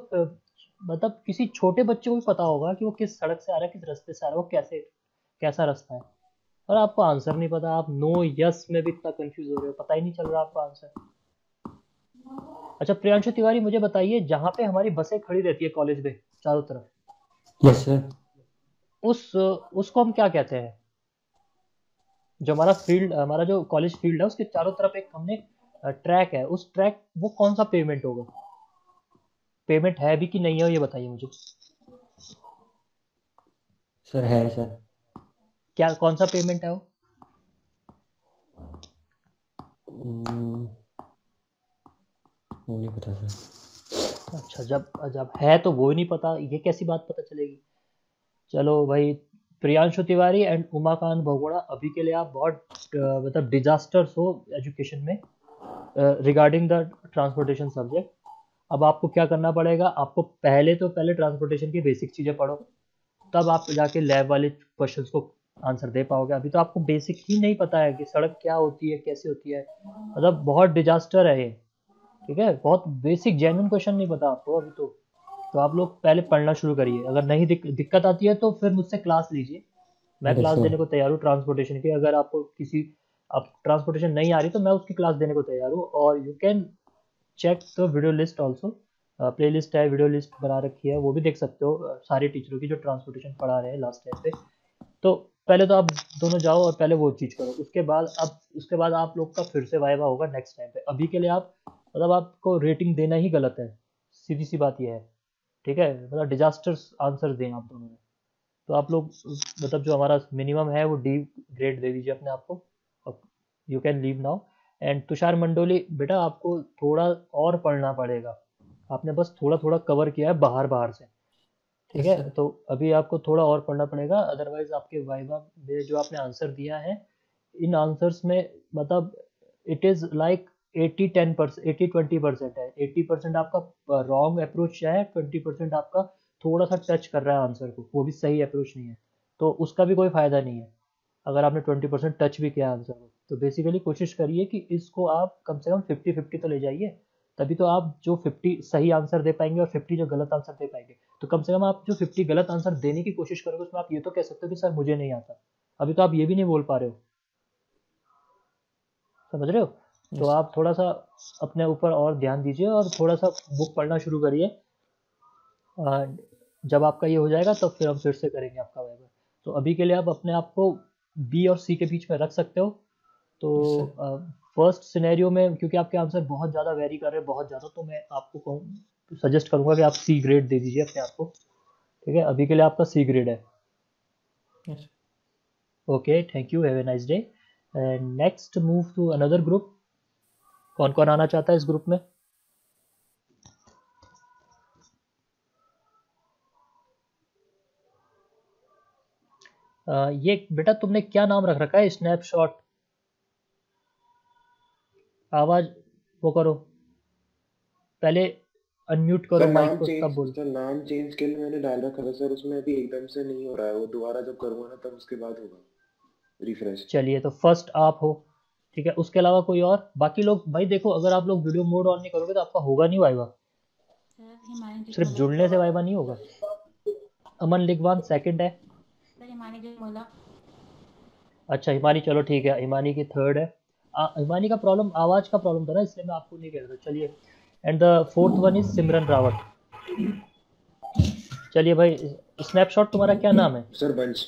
Speaker 1: मतलब किसी छोटे बच्चे को भी पता होगा कि वो किस सड़क से आ रहा है, किस रास्ते से आ रहा है, वो कैसे कैसा रास्ता है। और आपको आंसर नहीं पता, आप नो यस में भी इतना कंफ्यूज हो रहे हो, पता ही नहीं चल रहा आपको आंसर। अच्छा प्रियांशु तिवारी मुझे बताइए, जहाँ पे हमारी बसें खड़ी रहती है कॉलेज में चारों तरफ,
Speaker 8: यस सर।
Speaker 1: उसको हम क्या कहते हैं? जो हमारा फील्ड, हमारा जो कॉलेज फील्ड है उसके चारों तरफ एक हमने ट्रैक है, उस ट्रैक वो कौन सा पेमेंट होगा? पेमेंट है भी कि नहीं है ये बताइए मुझे।
Speaker 8: सर है सर।
Speaker 1: क्या कौन सा पेमेंट है वो?
Speaker 8: वो नहीं पता सर।
Speaker 1: अच्छा जब जब है तो वो ही नहीं पता, ये कैसी बात पता चलेगी? चलो भाई, प्रियांशु तिवारी एंड उमाकांत बहुगुणा, अभी के लिए आप बहुत मतलब डिजास्टर्स हो एजुकेशन में रिगार्डिंग द ट्रांसपोर्टेशन सब्जेक्ट। अब आपको क्या करना पड़ेगा, आपको पहले ट्रांसपोर्टेशन की बेसिक चीज़ें पढ़ो, तब आप जाके लैब वाले क्वेश्चंस को आंसर दे पाओगे। अभी तो आपको बेसिक ही नहीं पता है कि सड़क क्या होती है, कैसे होती है, मतलब बहुत डिजास्टर है ये। ठीक है, बहुत बेसिक जेन्युइन क्वेश्चन नहीं पता आपको अभी तो आप लोग पहले पढ़ना शुरू करिए। अगर नहीं दिक्कत आती है तो फिर मुझसे क्लास लीजिए, मैं
Speaker 8: यस
Speaker 1: क्लास
Speaker 8: सर।
Speaker 1: देने को तैयार हूँ ट्रांसपोर्टेशन की। अगर आपको किसी आप ट्रांसपोर्टेशन नहीं आ रही तो मैं उसकी क्लास देने को तैयार हूँ। और you can check the video list also, playlist है, वीडियो लिस्ट बना रखी है, वो भी देख सकते हो सारे टीचरों की जो ट्रांसपोर्टेशन पढ़ा रहे हैं लास्ट टाइम पे। तो पहले तो आप दोनों जाओ और पहले वो चीज़ करो, उसके बाद आप लोग का फिर से वाइवा होगा नेक्स्ट टाइम पे। अभी के लिए आप मतलब आपको रेटिंग देना ही गलत है, सीधी सी बात ये है। ठीक है, मतलब डिजास्टर्स आंसर दें आप दोनों ने। तो आप लोग मतलब जो हमारा मिनिमम है वो डी ग्रेड दे दीजिए अपने आप को, you can leave now. And Tushar Mandoli बेटा आपको थोड़ा और पढ़ना पड़ेगा, आपने बस थोड़ा थोड़ा कवर किया है बाहर बाहर से। ठीक
Speaker 11: यस
Speaker 1: है,
Speaker 11: सर।
Speaker 1: तो अभी आपको थोड़ा और पढ़ना पड़ेगा, अदरवाइज आपके वाइवा में जो आपने आंसर दिया है, इन आंसर्स में मतलब इट इज़ लाइक 80-10%, 80-20% है। 80% आपका रॉन्ग अप्रोच है, 20% आपका थोड़ा सा टच कर रहा है आंसर को, वो भी सही अप्रोच नहीं है, तो उसका भी कोई फ़ायदा नहीं है। अगर आपने 20% टच भी किया आंसर को। तो बेसिकली कोशिश करिए कि इसको आप कम से कम 50-50 तो ले जाइए, तभी तो आप जो 50 सही आंसर दे पाएंगे और 50 जो गलत आंसर दे पाएंगे। तो कम से कम आप जो 50 गलत आंसर देने की कोशिश करोगे उसमें आप ये तो कह सकते हो कि सर मुझे नहीं आता। अभी तो आप ये भी नहीं बोल पा रहे हो, समझ रहे हो? तो आप थोड़ा सा अपने ऊपर और ध्यान दीजिए और थोड़ा सा बुक पढ़ना शुरू करिए। जब आपका ये हो जाएगा तो फिर हम फिर से करेंगे आपका वाइवा। तो अभी के लिए आप अपने आप को बी और सी के बीच में रख सकते हो। तो फर्स्ट सिनेरियो में क्योंकि आपके आंसर बहुत ज़्यादा वेरी कर रहे हैं, बहुत ज़्यादा, तो मैं आपको सजेस्ट करूंगा कि आप सी ग्रेड दे दीजिए अपने आप को। ठीक है, अभी के लिए आपका सी ग्रेड है। Okay, thank you, have a nice day. And next move to another group. कौन कौन आना चाहता है इस ग्रुप में? ये बेटा तुमने क्या नाम रख रखा है? स्नैपशॉट। आवाज वो करो, पहले अनम्यूट करो माइक को तब बोलो।
Speaker 12: सर नाम चेंज के लिए मैंने डाल रखा था सर, उसमें अभी एकदम से नहीं हो रहा है, वो दोबारा जब करूँगा ना तब उसके बाद होगा रिफ्रेश।
Speaker 1: चलिए, तो फर्स्ट आप हो, ठीक है, उसके अलावा कोई और? बाकी लोग भाई देखो, अगर आप लोग वीडियो मोड ऑन नहीं करोगे तो आपका होगा नहीं वाइवा। सिर्फ जुड़ने से वाइवा नहीं होगा। अमन लिखवान सेकंड है। अच्छा हिमानी, चलो ठीक है, हिमानी की थर्ड है। हिमानी का प्रॉब्लम आवाज का प्रॉब्लम था ना, इसलिए मैं आपको नहीं कह रहा था। चलिए, and the fourth one is Simran Rawat. चलिए भाई, स्नैपशॉट तुम्हारा क्या नाम है?
Speaker 12: सर वंश।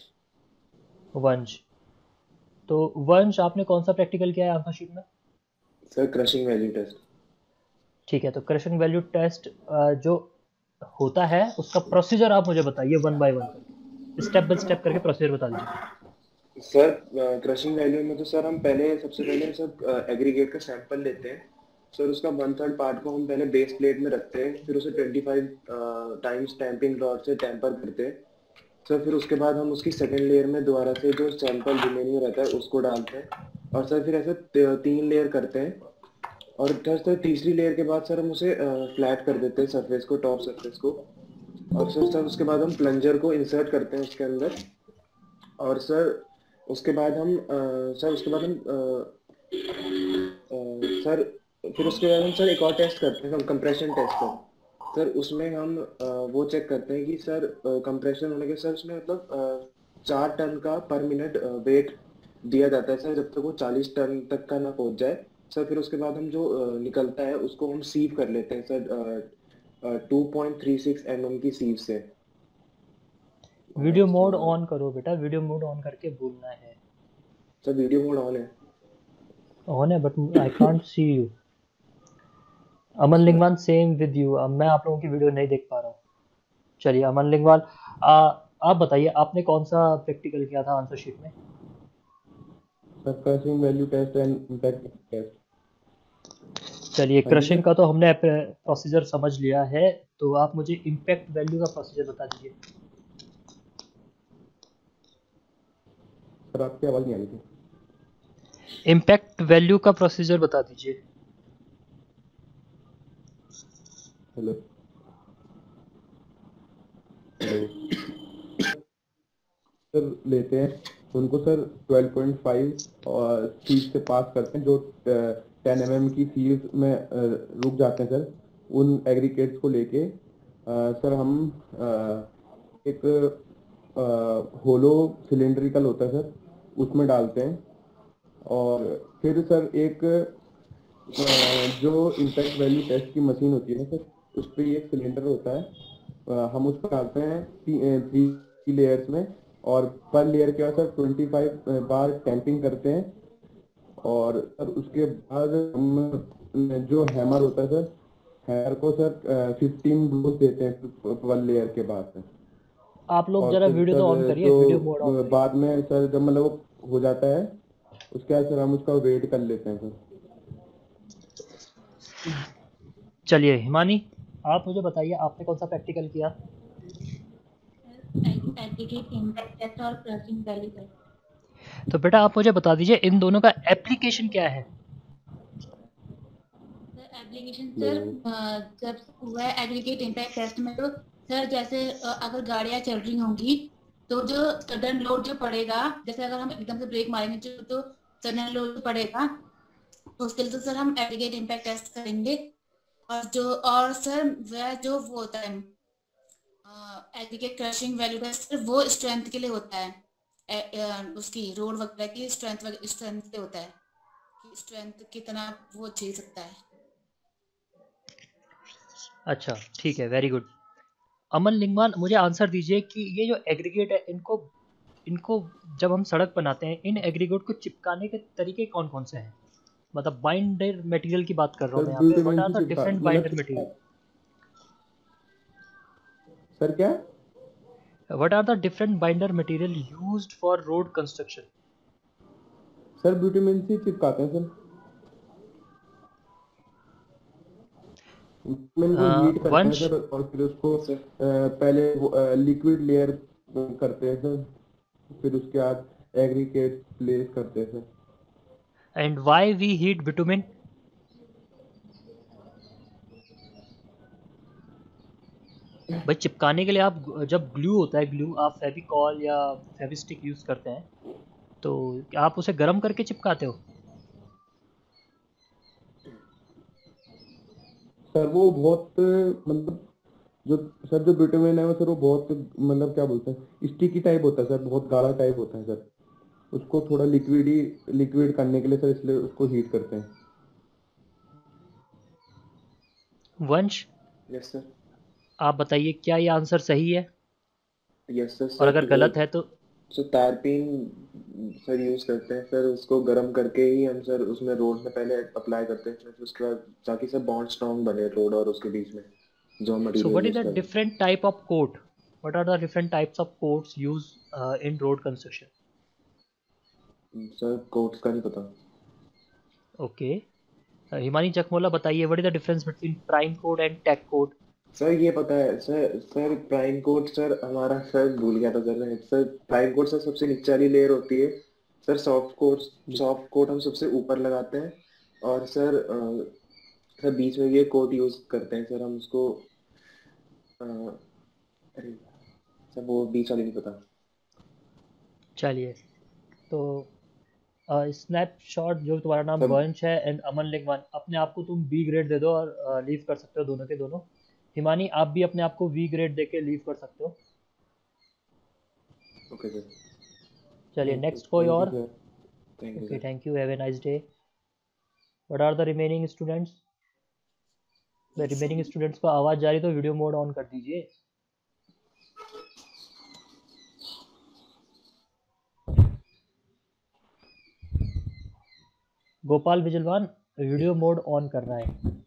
Speaker 1: वंश, तो वंश आपने कौन सा प्रैक्टिकल किया है आंसर शीट में?
Speaker 12: Sir crushing value test.
Speaker 1: ठीक है, तो क्रशिंग वैल्यू टेस्ट जो होता है उसका प्रोसीजर आप मुझे बताइए वन बाय वन करके, स्टेप बाय स्टेप करके प्रोसीजर बता दीजिए।
Speaker 12: सर क्रशिंग वैल्यू में तो सर हम सबसे पहले सर एग्रीगेट का सैंपल लेते हैं सर, उसका 1/3 पार्ट को हम पहले बेस प्लेट में रखते हैं, फिर उसे 25 टाइम्स टैंपिंग रॉड से टैंपर करते हैं सर। फिर उसके बाद हम उसकी सेकंड लेयर में दोबारा से जो सैंपल रिमेनिंग रहता है उसको डालते हैं, और सर फिर ऐसे 3 लेयर करते हैं, और सर तीसरी लेयर के बाद सर हम उसे फ्लैट कर देते हैं सरफेस को, टॉप सरफेस को, और सर उसके बाद हम प्लंजर को इंसर्ट करते हैं उसके अंदर, और सर उसके बाद हम सर फिर उसके बाद हम सर एक और टेस्ट करते हैं, कंप्रेशन टेस्ट सर। उसमें हम वो चेक करते हैं कि सर कंप्रेशन होने के सर उसमें मतलब 4 टन का पर मिनट वेट दिया जाता है सर, जब तक वो 40 टन तक का ना पहुंच जाए सर। फिर उसके बाद हम जो निकलता है उसको हम सीव कर लेते हैं सर 2.36 mm की सीव से।
Speaker 1: वीडियो मोड ऑन करो बेटा, वीडियो मोड ऑन करके बोलना है।
Speaker 12: सर वीडियो मोड ऑन है।
Speaker 1: ऑन है but I can't see you. Aman Lingwal same with you, मैं आप लोगों की वीडियो नहीं देख पा रहा हूँ। चलिए अमन लिंगवाल, आप बताइए आपने कौन सा प्रैक्टिकल किया था आंसर शीट में?
Speaker 3: Crushing value test and impact test.
Speaker 1: चलिए, क्रशिंग का तो हमने प्रोसीजर समझ लिया है, तो आप मुझे इम्पैक्ट वैल्यू का प्रोसीजर बता दीजिए।
Speaker 3: सर आपकी आवाज नहीं आ रही थी।
Speaker 1: इम्पैक्ट वैल्यू का प्रोसीजर बता दीजिए।
Speaker 3: हेलो सर लेते हैं उनको सर 12.5 और सीव से पास करते हैं, जो 10 mm की सीव में रुक जाते हैं सर। उन एग्रीगेट्स को लेके सर हम एक होलो सिलेंड्रिकल होता है सर, उसमें डालते हैं, और फिर सर एक जो इम्पैक्ट वैल्यू टेस्ट की मशीन होती है ना सर, उस पर एक सिलेंडर होता है, हम उसको डालते हैं 3 लेयर्स में, और पर लेयर के बाद सर 25 बार टैंपिंग करते हैं, और सर उसके बाद हम जो हैमर होता है सर, हैमर को सर 15 ब्लोज देते हैं पर लेयर के बाद सर।
Speaker 1: आप लोग जरा वीडियो तो ऑन करिए, वीडियो मोड ऑन।
Speaker 3: बाद में सर जब मतलब वो हो जाता है उसके बाद सर हम उसका वेट कर लेते हैं सर।
Speaker 1: चलिए हिमानी, आप मुझे बताइए आपने कौन सा प्रैक्टिकल किया?
Speaker 13: एग्रीगेट इम्पैक्ट टेस्ट और क्रशिंग वैल्यू टेस्ट।
Speaker 1: तो बेटा आप मुझे बता दीजिए इन दोनों का एप्लीकेशन क्या है?
Speaker 13: एप्लीकेशन सर जब हुआ है एग्रीगेट इम्पैक्ट टेस्ट में, तो सर जैसे अगर गाड़ियां चल रही होंगी तो जो सडन लोड जो पड़ेगा, जैसे अगर हम एकदम से ब्रेक मारेंगे तो सडन लोड पड़ेगा, तो उसके लिए तो सर हम एग्रीगेट इम्पैक्ट टेस्ट करेंगे। और सर वह जो वो होता है एग्रीगेट क्रशिंग वैल्यू टेस्ट, वो स्ट्रेंथ के लिए होता है, उसकी रोड वगैरह की स्ट्रेंथ से होता है कि स्ट्रेंथ कितना वो झेल सकता है।
Speaker 1: अच्छा ठीक है, वेरी गुड। अमन लिंगमान, मुझे आंसर दीजिए कि ये जो एग्रीगेट है, इनको जब हम सड़क बनाते हैं, इन एग्रीगेट को चिपकाने के तरीके कौन कौन से हैं? मतलब बाइंडर मटेरियल की बात कर रहा हूँ मैं यहाँ पे। What are the different binder material?
Speaker 3: Sir क्या?
Speaker 1: What are the different binder material used for road construction?
Speaker 3: Sir bitumen से चिपकाते हैं सर। ब्यूटामिन को हीट करते हैं सर, और फिर उसको पहले लिक्विड लेयर करते हैं सर, फिर उसके बाद एग्रीगेट प्लेस करते हैं sir.
Speaker 1: And why we heat bitumen? भाई चिपकाने के लिए आप जब ग्लू होता है, ग्लू आप फेविकॉल या फेविस्टिक यूज करते हैं, तो आप उसे गर्म करके चिपकाते हो?
Speaker 3: सर वो बहुत मतलब जो ब्यूटामिन है वो सर, वो बहुत मतलब क्या बोलते हैं, स्टिकी टाइप होता है सर, बहुत गाढ़ा टाइप होता है सर। उसको थोड़ा लिक्विड करने के लिए सर, इसलिए उसको हीट करते हैं।
Speaker 1: वंश,
Speaker 12: यस सर।
Speaker 1: आप बताइए क्या ये आंसर सही है?
Speaker 12: Yes sir.
Speaker 1: और अगर गलत है तो?
Speaker 12: सर तारपीन सर यूज करते हैं सर, उसको गर्म करके ही हम सर उसमें रोड में पहले अप्लाई करते हैं सर, उसके बाद ताकि सर बॉन्ड स्ट्रॉन्ग बने रोड और उसके बीच में जो material
Speaker 1: So what is
Speaker 12: use
Speaker 1: the
Speaker 12: करते हैं।
Speaker 1: different type of coat? What are the different types of coats used in road construction?
Speaker 12: Sir quotes का नहीं पता।
Speaker 1: Okay. हिमानी चकमोला बताइए, what is the difference between prime coat and tack coat?
Speaker 12: Sir ये पता है सर प्राइम कोट सर हमारा, सर भूल गया था सर प्राइम कोट सर सबसे नीचे वाली लेयर होती है सर। सॉफ्ट कोट हम सबसे ऊपर लगाते हैं, और सर बीच में ये कोट यूज करते हैं सर हम उसको, अरे सर वो बीच वाली नहीं पता।
Speaker 1: चलिए, तो स्नैपशॉट जो तुम्हारा नाम वंश है एंड अमन लिंगवान, अपने आप को तुम बी ग्रेड दे दो और लीव कर सकते हो दोनों के दोनों। हिमानी, आप भी अपने आप को वी ग्रेड देके लीव कर सकते हो।
Speaker 12: Okay sir.
Speaker 1: चलिए नेक्स्ट कोई और? Okay, thank you, have a nice day. What are the remaining students? Remaining students को आवाज़ जा रही तो वीडियो मोड ऑन कर दीजिए। गोपाल विजलवान वीडियो मोड ऑन कर रहा है।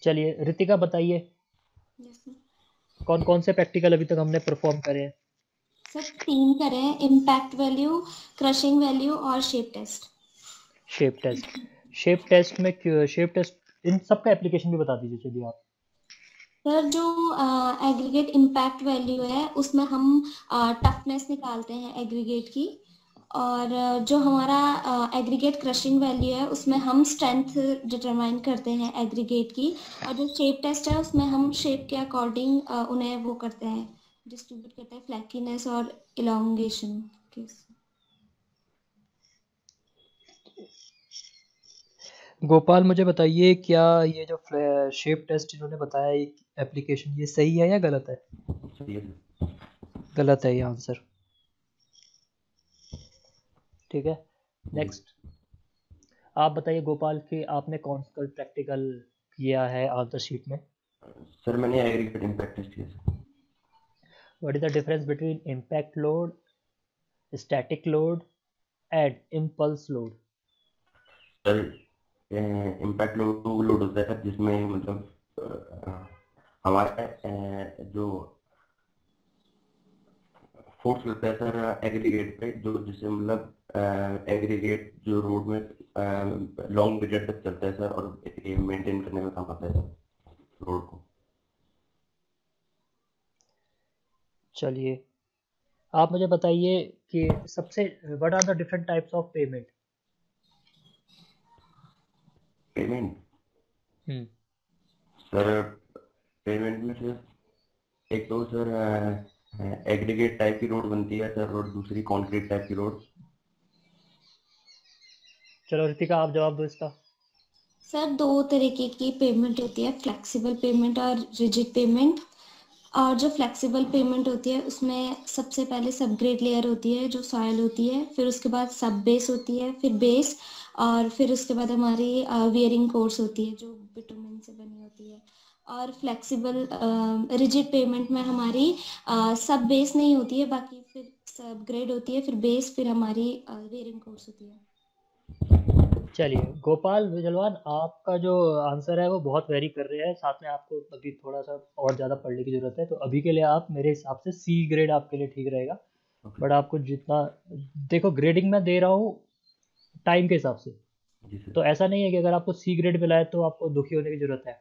Speaker 1: चलिए रितिका बताइए, कौन कौन से प्रैक्टिकल अभी तक हमने परफॉर्म करे हैं?
Speaker 14: सर 3 करे हैं, इम्पैक्ट वैल्यू, क्रशिंग वैल्यू और शेप टेस्ट।
Speaker 1: शेप टेस्ट में शेप टेस्ट इन सब का एप्लीकेशन भी बता दीजिए। चलिए आप।
Speaker 14: सर जो एग्रीगेट इम्पैक्ट वैल्यू है उसमें हम टफनेस निकालते हैं एग्रीगेट की, और जो हमारा एग्रीगेट क्रशिंग वैल्यू है उसमें हम स्ट्रेंथ डिटरमाइन करते हैं एग्रीगेट की, और जो शेप टेस्ट है उसमें हम शेप के अकॉर्डिंग उन्हें वो करते हैं, डिस्ट्रीब्यूट करते हैं फ्लैकीनेस और इलोंगेशन के।
Speaker 1: गोपाल मुझे बताइए, क्या ये जो शेप टेस्ट इन्होंने बताया एप्लीकेशन, ये सही है या गलत है?
Speaker 2: सही है।
Speaker 1: गलत है ये आंसर। ठीक है, नेक्स्ट आप बताइए गोपाल कि आपने कौन सा प्रैक्टिकल किया है आंसर शीट में?
Speaker 2: सर मैंने एग्रीगेट इम्पैक्ट टेस्ट किया sir.
Speaker 1: What is the difference between impact load, static load and impulse load?
Speaker 2: Sir impact load होता है जिसमें मतलब हमारा जो फोर्स लगता है सर एग्रीगेट पे, जो जिससे मतलब एग्रीगेट जो रोड में लॉन्ग पीरियड तक चलता है सर, और ये मेंटेन करने में काम आता है सर रोड को।
Speaker 1: चलिए आप मुझे बताइए कि सबसे what are the different types of pavement?
Speaker 15: Pavement
Speaker 1: hmm
Speaker 15: sir, pavement में सर एक तो सर एग्रीगेट टाइप की रोड बनती है सर, और दूसरी कॉन्क्रीट टाइप की रोड।
Speaker 1: चलो रितिका आप जवाब दो इसका।
Speaker 14: सर दो तरीके की पेमेंट होती है, फ्लेक्सिबल पेमेंट और रिजिड पेमेंट। और जो फ्लेक्सिबल पेमेंट होती है उसमें सबसे पहले सबग्रेड लेयर होती है जो सॉयल होती है, फिर उसके बाद सब बेस होती है, फिर बेस, और फिर उसके बाद हमारी वियरिंग कोर्स होती है जो बिटुमेन से बनी होती है। और फ्लेक्सिबल रिजिड पेमेंट में हमारी सब बेस नहीं होती है, बाकी फिर सब ग्रेड होती है, फिर बेस, फिर हमारी वियरिंग कोर्स होती है।
Speaker 1: चलिए गोपाल विजलवान, आपका जो आंसर है वो बहुत वेरी कर रहे हैं, साथ में आपको अभी थोड़ा सा और ज़्यादा पढ़ने की ज़रूरत है। तो अभी के लिए आप मेरे हिसाब से सी ग्रेड आपके लिए ठीक रहेगा। बट आपको जितना देखो ग्रेडिंग मैं दे रहा हूँ टाइम के हिसाब से, तो ऐसा नहीं है कि अगर आपको सी ग्रेड मिला है तो आपको दुखी होने की ज़रूरत है,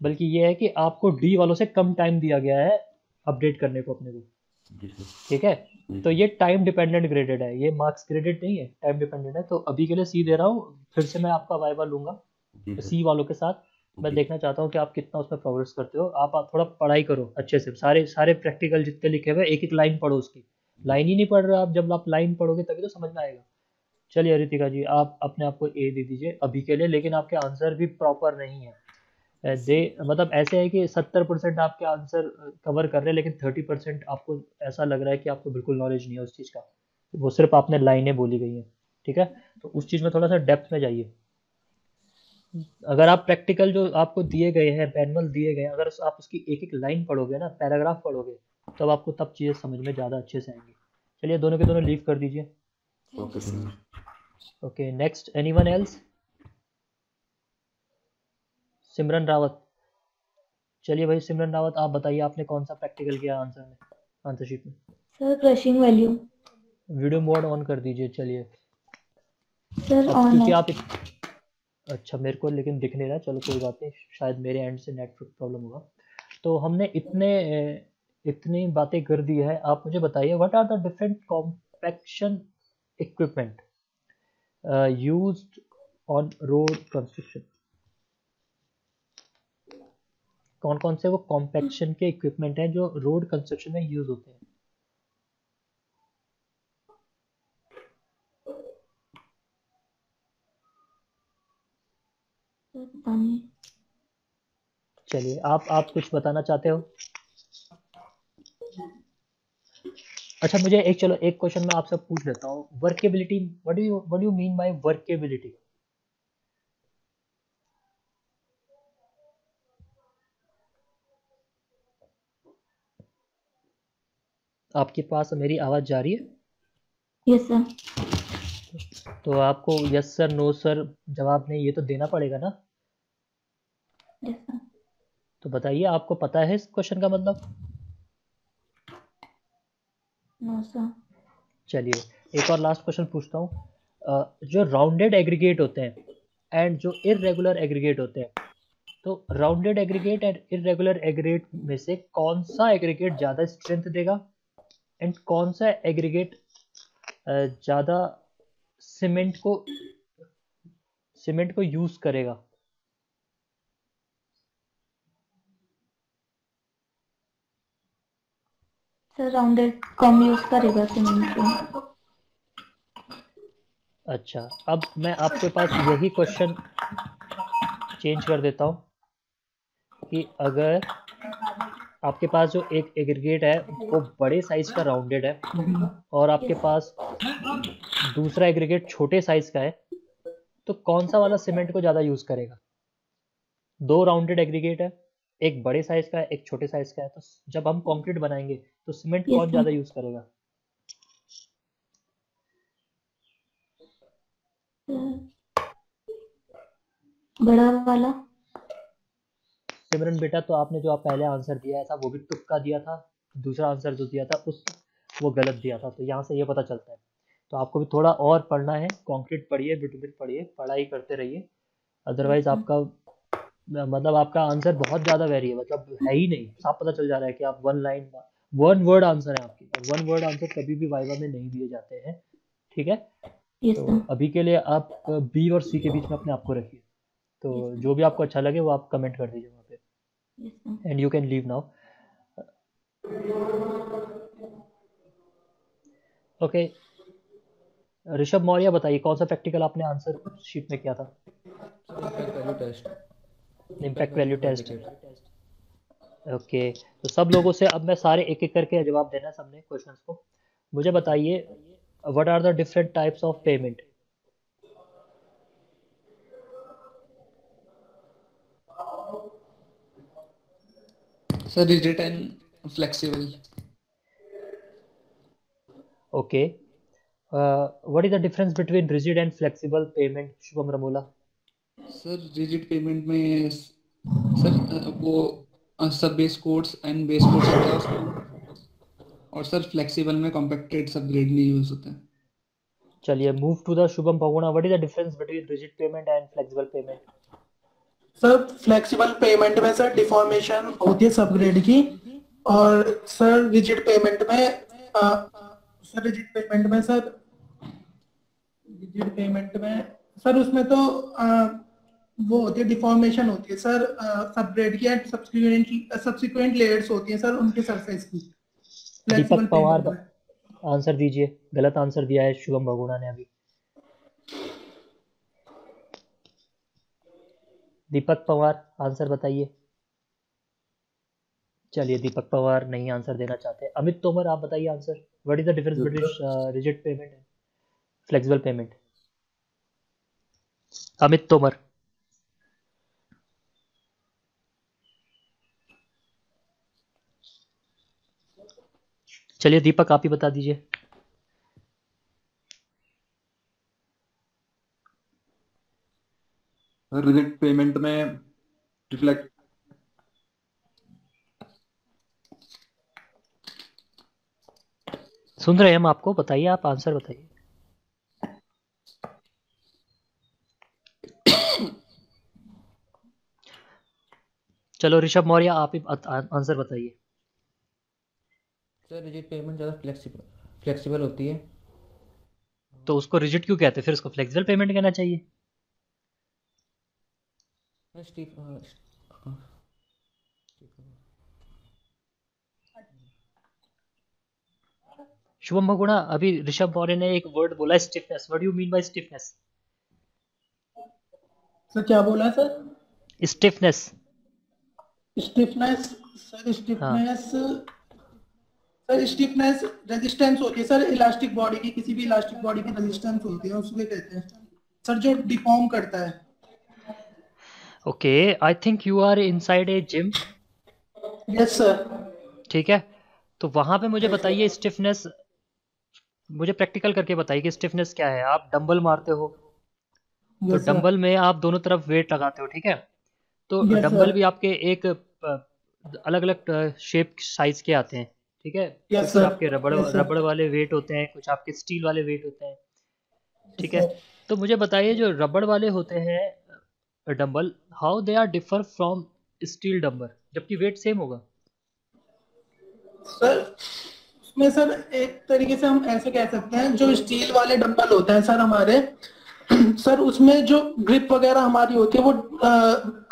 Speaker 1: बल्कि ये है कि आपको डी वालों से कम टाइम दिया गया है अपडेट करने को अपने को, ठीक है। तो ये टाइम डिपेंडेंट ग्रेडेड है, ये मार्क्स ग्रेडेड नहीं है, टाइम डिपेंडेंट है। तो अभी के लिए सी दे रहा हूँ, फिर से मैं आपका वाइवा लूंगा सी वालों के साथ। मैं देखना चाहता हूँ कि आप कितना उसमें प्रोग्रेस करते हो। आप थोड़ा पढ़ाई करो अच्छे से, सारे सारे प्रैक्टिकल जितने लिखे हुए एक एक लाइन पढ़ो, उसकी लाइन ही नहीं पढ़ रहे आप, जब आप लाइन पढ़ोगे तभी तो समझ में आएगा। चलिए रितिका जी आप अपने आप को ए दे दीजिए अभी के लिए, लेकिन आपके आंसर भी प्रॉपर नहीं है। दे मतलब ऐसे है कि 70% आपके आंसर कवर कर रहे हैं, लेकिन 30% आपको ऐसा लग रहा है कि आपको बिल्कुल नॉलेज नहीं है उस चीज़ का, वो सिर्फ आपने लाइनें बोली गई हैं, ठीक है। तो उस चीज़ में थोड़ा सा डेप्थ में जाइए। अगर आप प्रैक्टिकल जो आपको दिए गए हैं, मैनुअल दिए गए हैं, अगर आप उसकी एक एक लाइन पढ़ोगे ना, पैराग्राफ पढ़ोगे, तब आपको तब चीज़ें समझ में ज़्यादा अच्छे से आएंगी। चलिए दोनों के दोनों लीव कर दीजिए। Okay next, anyone else? Simran Rawat. चलिए भाई सिमरन रावत आप बताइए, आपने कौन सा प्रैक्टिकल किया आंसर में, आंसर शीट में?
Speaker 10: Sir crushing value.
Speaker 1: Video mode on कर दीजिए। चलिए
Speaker 10: सर
Speaker 1: अब
Speaker 10: ऑन
Speaker 1: क्योंकि
Speaker 10: है।
Speaker 1: आप अच्छा मेरे को लेकिन दिख नहीं रहा, चलो कोई बात नहीं, शायद मेरे एंड से नेट प्रॉब्लम होगा। तो हमने इतनी बातें कर दी है, आप मुझे बताइए what are the different compaction equipment used on road construction. कौन कौन से वो कॉम्पैक्शन के इक्विपमेंट हैं जो रोड कंस्ट्रक्शन में यूज होते हैं? चलिए आप कुछ बताना चाहते हो? अच्छा मुझे एक, चलो एक क्वेश्चन मैं आपसे पूछ लेता हूँ, workability, what do you mean by workability? आपके पास मेरी आवाज जा रही है?
Speaker 10: Yes sir.
Speaker 1: तो आपको यस सर नो सर जवाब नहीं ये तो देना पड़ेगा ना।
Speaker 10: Yes sir.
Speaker 1: तो बताइए आपको पता है इस क्वेश्चन का मतलब?
Speaker 10: No sir.
Speaker 1: चलिए एक और लास्ट क्वेश्चन पूछता हूँ। जो राउंडेड एग्रीगेट होते हैं एंड जो इररेगुलर एग्रीगेट होते हैं, तो rounded aggregate and irregular aggregate में से कौन सा एग्रीगेट ज़्यादा स्ट्रेंथ देगा एंड कौन सा एग्रीगेट ज़्यादा सीमेंट को यूज करेगा?
Speaker 10: सर राउंडेड कम यूज करेगा सीमेंट को।
Speaker 1: अच्छा अब मैं आपके पास यही क्वेश्चन चेंज कर देता हूँ कि अगर आपके पास जो एक एग्रीगेट है वो बड़े साइज का राउंडेड है और आपके पास दूसरा एग्रीगेट छोटे साइज का है, तो कौन सा वाला सीमेंट को ज़्यादा यूज़ करेगा? दो राउंडेड एग्रीगेट है, एक बड़े साइज का है एक छोटे साइज का है, तो जब हम कंक्रीट बनाएंगे तो सीमेंट कौन ज़्यादा यूज़ करेगा?
Speaker 10: बड़ा वाला।
Speaker 1: सिमरन बेटा तो आपने जो आप पहले आंसर दिया था वो भी तुक्का दिया था, दूसरा आंसर जो दिया था वो गलत दिया था, तो यहाँ से ये पता चलता है। तो आपको भी थोड़ा और पढ़ना है, कंक्रीट पढ़िए, बिटुमिन पढ़िए, पढ़ाई करते रहिए, अदरवाइज आपका मतलब आपका आंसर बहुत ज़्यादा वेरी है, मतलब है ही नहीं, साफ पता चल जा रहा है कि आप वन वर्ड आंसर है आपकी, और वन वर्ड आंसर कभी भी वाइवा में नहीं दिए जाते हैं, ठीक है। तो अभी के लिए आप बी और सी के बीच में अपने आप को रखिए। तो जो भी आपको अच्छा लगे वो आप कमेंट कर दीजिए वहाँ पे and you can leave now. Okay, Rishabh Maurya बताइए कौन सा प्रैक्टिकल आपने आंसर शीट में किया था?
Speaker 11: Impact value test.
Speaker 1: Impact value test. Okay, तो सब लोगों से अब मैं सारे एक एक करके जवाब देना है सबने क्वेश्चंस को। मुझे बताइए what are the different types of pavement?
Speaker 16: Sir rigid and flexible.
Speaker 1: Okay, what is the difference between rigid and flexible pavement? Shubham Ramola.
Speaker 16: Sir rigid pavement में सर वो सब base codes and base codes होता है उसमें, और सर फ्लेक्सिबल में कॉम्पैक्टेड सब ग्रेड नहीं यूज होता है।
Speaker 1: चलिए move to the Shubham Bahuguna. What is the difference between rigid pavement and flexible pavement?
Speaker 17: Sir flexible pavement में सर डिफॉर्मेशन होती है सब ग्रेड की, और सर रिजिड पेमेंट में सर उसमें तो वो होती है डिफॉर्मेशन होती है सर सब ग्रेड की एंड सब्सिक्वेंट लेयर्स होती हैं सर उनके सरफेस की।
Speaker 1: दीपक पवार आंसर दीजिए, गलत आंसर दिया है शुभम बहुगुणा ने अभी। दीपक पवार आंसर बताइए। चलिए दीपक पवार नहीं आंसर देना चाहते। अमित तोमर आप बताइए answer. What is the difference between rigid pavement and flexible payment? Amit Tomar. चलिए दीपक आप ही बता दीजिए।
Speaker 16: रिजिड पेमेंट में रिफ्लेक्ट
Speaker 1: सुन रहे हैं हम आपको, बताइए आप आंसर बताइए। चलो ऋषभ मौर्य आप ही आंसर बताइए।
Speaker 11: सर रिजिड पेमेंट ज़्यादा फ्लेक्सिबल होती है।
Speaker 1: तो उसको रिजिड क्यों कहते हैं, फिर उसको फ्लेक्सिबल पेमेंट कहना चाहिए। शुभम बहुगुणा अभी ऋषभ मौर्य ने एक वर्ड बोला stiffness. What do you mean by stiffness?
Speaker 17: Sir क्या बोला sir?
Speaker 1: Stiffness.
Speaker 17: Stiffness sir stiffness resistance होती है सर इलास्टिक बॉडी की, किसी भी इलास्टिक बॉडी की रेजिस्टेंस होती है, उसको कहते हैं सर जो डिफॉर्म करता है।
Speaker 1: Okay, I think you are inside a gym.
Speaker 17: Yes sir.
Speaker 1: ठीक है, तो वहां पे मुझे बताइए स्टिफनेस, मुझे प्रैक्टिकल करके बताइए कि स्टिफनेस क्या है। आप डंबल मारते हो तो डंबल में आप दोनों तरफ वेट लगाते हो, ठीक है? तो डंबल भी आपके एक अलग अलग शेप साइज के आते हैं, ठीक है? कुछ आपके रबड़ वाले वेट होते हैं, कुछ आपके स्टील वाले वेट होते हैं, ठीक है? तो मुझे बताइए जो रबड़ वाले होते हैं dumbbell, how they are differ from steel dumbbell, जबकि वेट सेम होगा।
Speaker 17: सर उसमें सर एक तरीके से हम ऐसे कह सकते हैं, जो स्टील वाले डंबल होते हैं सर हमारे सर उसमें जो ग्रिप वगैरह हमारी होती है वो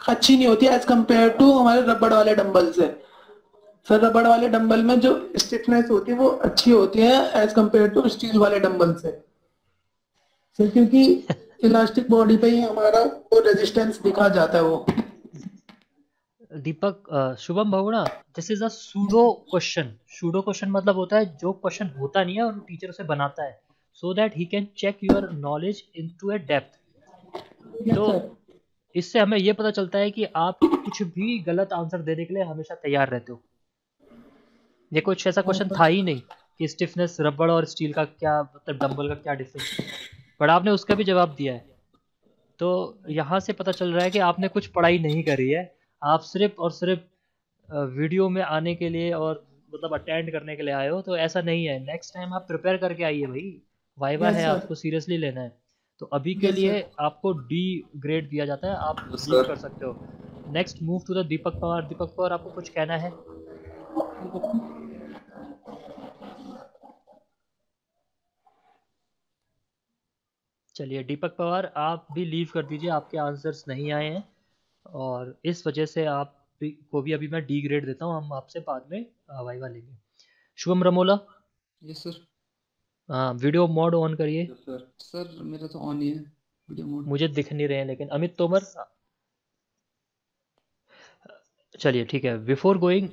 Speaker 17: अच्छी नहीं होती एज कम्पेयर टू हमारे रबड़ वाले डंबल से। सर रबड़ वाले डंबल में जो स्टिफनेस होती है वो अच्छी होती है एज कम्पेयर टू स्टील वाले डंबल से सर, क्योंकि इलास्टिक बॉडी पे ही हमारा वो रेजिस्टेंस दिखा जाता है वो।
Speaker 1: Deepak Shubham Bahuguna, this is a pseudo question. Pseudo question मतलब होता है जो क्वेश्चन होता नहीं है और टीचर उसे बनाता है so that he can check your knowledge into a depth। तो इससे हमें ये पता चलता है कि आप कुछ भी गलत आंसर देने के लिए हमेशा तैयार रहते हो। ये कुछ ऐसा क्वेश्चन था ही नहीं कि स्टिफनेस रबड़ और स्टील का क्या मतलब, डंबल का क्या डिफरेंस, बट आपने उसका भी जवाब दिया है। तो यहाँ से पता चल रहा है कि आपने कुछ पढ़ाई नहीं करी है, आप सिर्फ और सिर्फ वीडियो में आने के लिए और मतलब अटेंड करने के लिए आए हो। तो ऐसा नहीं है, नेक्स्ट टाइम आप प्रिपेयर करके आइए भाई, वाइवा है, आपको सीरियसली लेना है। तो अभी के लिए आपको डी ग्रेड दिया जाता है, आप लीव कर सकते हो। Next move to the Deepak Pawar. Deepak Pawar आपको कुछ कहना है? चलिए दीपक पवार, आप भी लीव कर दीजिए, आपके आंसर्स नहीं आए हैं और इस वजह से आप को भी अभी मैं डी ग्रेड देता हूँ, हम आपसे बाद में वाइवा लेंगे। Shubham Ramola,
Speaker 16: yes sir.
Speaker 1: हाँ वीडियो मोड ऑन करिए।
Speaker 16: सर सर मेरा तो ऑन ही है वीडियो मोड।
Speaker 1: मुझे दिख नहीं रहे हैं लेकिन। अमित तोमर, चलिए ठीक है। Before going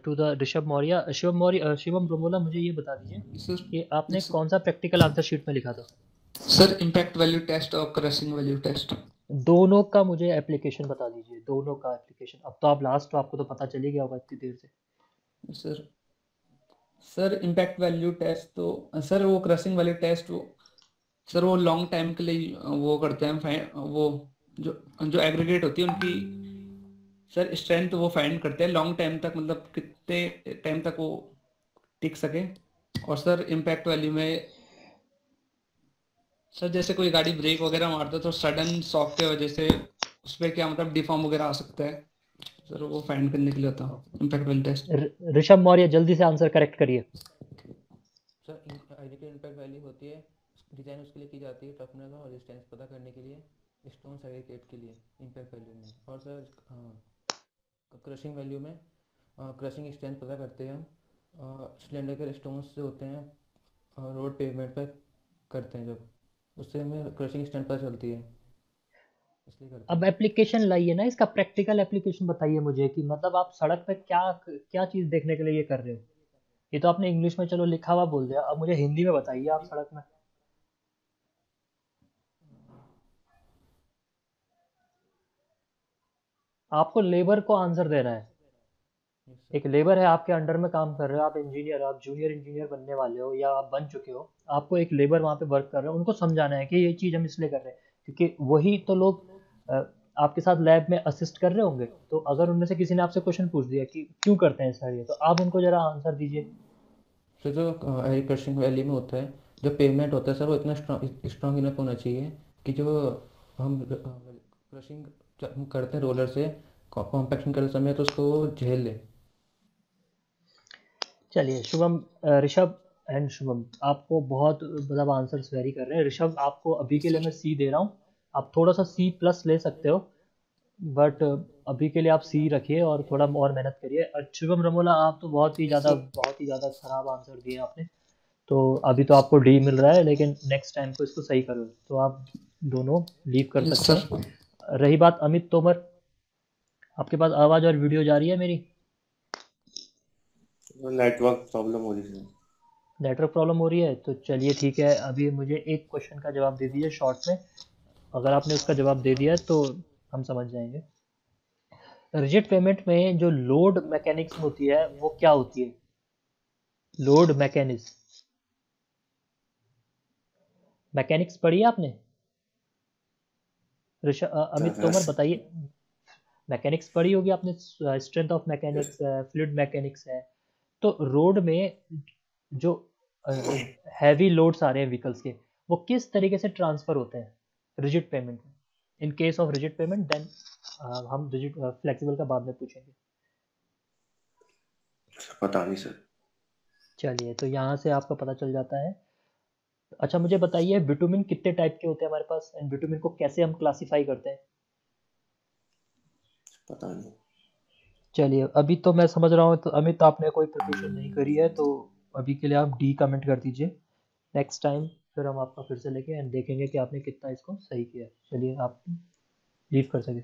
Speaker 1: to the Rishabh Maurya, Shivam Ramola, मुझे ये बता दीजिए कि आपने कौन सा प्रैक्टिकल आंसर शीट में लिखा था?
Speaker 16: सर इम्पैक्ट वैल्यू टेस्ट और क्रशिंग वैल्यू टेस्ट।
Speaker 1: दोनों का मुझे एप्लीकेशन बता दीजिए, दोनों का एप्लीकेशन। अब तो आप लास्ट, तो आपको तो पता चल ही गया होगा इतनी देर से।
Speaker 16: सर इम्पैक्ट वैल्यू टेस्ट तो सर वो क्रशिंग वैल्यू टेस्ट सर वो लॉन्ग टाइम के लिए वो करते हैं, वो जो एग्रीगेट होती है उनकी सर स्ट्रेंथ वो फाइंड करते हैं लॉन्ग टाइम तक, मतलब कितने टाइम तक वो टिक सके। और सर इम्पैक्ट वैल्यू में सर जैसे कोई गाड़ी ब्रेक वगैरह मारता है तो सडन शॉक के वजह से उस पर क्या मतलब डिफॉर्म वगैरह आ सकता है सर, वो फाइंड करने के लिए होता है impact value test.
Speaker 1: Rishabh Maurya, जल्दी से आंसर करेक्ट करिए।
Speaker 11: सर एग्रीगेट इम्पैक्ट वैल्यू होती है, डिजाइन उसके लिए की जाती है टफनेस और रेजिस्टेंस पता करने के लिए स्टोन एग्रीगेट के लिए इम्पैक्ट वैल्यू में। और सर क्रशिंग वैल्यू में क्रशिंग स्ट्रेंथ पता करते हैं हम सिलेंडर के स्टोन्स जो होते हैं रोड पेवमेंट पर करते हैं, जब उससे हमें क्रशिंग स्ट्रेंथ पता चलती है, इसलिए करते हैं।
Speaker 1: अब एप्लीकेशन लाइए ना, इसका प्रैक्टिकल एप्लीकेशन बताइए मुझे कि मतलब आप सड़क पे क्या क्या चीज़ देखने के लिए ये कर रहे हो। ये तो आपने इंग्लिश में चलो लिखा हुआ बोल दिया, अब मुझे हिंदी में बताइए आप सड़क में। आपको लेबर को आंसर देना है। एक लेबर है, आपके अंडर में काम कर रहे हो, आप इंजीनियर, आप जूनियर इंजीनियर बनने वाले हो या आप बन चुके हो, आपको एक लेबर वहाँ पे वर्क कर रहे हो, उनको समझाना है कि ये चीज़ हम इसलिए कर रहे हैं क्योंकि वही तो लोग आपके साथ लैब में असिस्ट कर रहे होंगे। तो अगर उनमें से किसी ने आपसे क्वेश्चन पूछ दिया कि क्यों करते हैं सर ये, तो आप उनको जरा आंसर दीजिए।
Speaker 11: सर जो क्रशिंग वैल्यू में होता है, जो पेवमेंट होता है सर वो इतना स्ट्रॉन्ग इनफ होना चाहिए कि जो हम क्रशिंग करते हैं रोलर से कॉम्पैक्शन करते समय तो उसको वो झेल ले।
Speaker 1: चलिए शुभम, ऋषभ एंड शुभम, आपको बहुत मतलब आंसर्स वेरी कर रहे हैं। ऋषभ, आपको अभी के लिए मैं सी दे रहा हूँ, आप थोड़ा सा सी प्लस ले सकते हो, बट अभी के लिए आप सी रखिए और थोड़ा और मेहनत करिए। और शुभम रमोला, आप तो बहुत ही ज़्यादा खराब आंसर दिए आपने, तो अभी तो आपको डी मिल रहा है, लेकिन नेक्स्ट टाइम को इसको सही करो तो आप दोनों लीव कर सकते हैं। रही बात अमित तोमर, आपके पास आवाज़ और वीडियो जा रही है मेरी?
Speaker 18: नेटवर्क प्रॉब्लम हो रही है।
Speaker 1: नेटवर्क प्रॉब्लम हो रही है, तो चलिए ठीक है, अभी मुझे एक क्वेश्चन का जवाब दे दीजिए शॉर्ट में। अगर आपने उसका जवाब दे दिया तो हम समझ जाएंगे। रिजिड पेमेंट में जो लोड मैकेनिक्स होती है वो क्या होती है? लोड मैकेनिक्स पढ़ी है आपने? अमित तोमर बताइए, मैकेनिक्स पढ़ी होगी आपने, स्ट्रेंथ ऑफ मैकेनिक्स है, फ्लूइड मैकेनिक्स है। तो रोड में जो हैवी लोड्स आ रहे हैं व्हीकल्स के, वो किस तरीके से ट्रांसफर होते हैं रिजिड पेमेंट में? In case of rigid pavement, then हम रिजिड फ्लेक्सिबल का बाद में पूछेंगे।
Speaker 18: पता नहीं सर।
Speaker 1: चलिए, तो यहाँ से आपको पता चल जाता है। अच्छा मुझे बताइए, बिटुमिन कितने टाइप के होते हैं हमारे पास, एंड बिटुमिन को कैसे हम क्लासिफाई करते हैं?
Speaker 18: पता नहीं।
Speaker 1: चलिए, अभी तो मैं समझ रहा हूँ तो अमित आपने कोई प्रिपरेशन नहीं करी है, तो अभी के लिए आप डी कमेंट कर दीजिए। नेक्स्ट टाइम फिर हम आपका फिर से लेके एंड देखेंगे कि आपने कितना इसको सही किया। चलिए, आप लीव कर सके।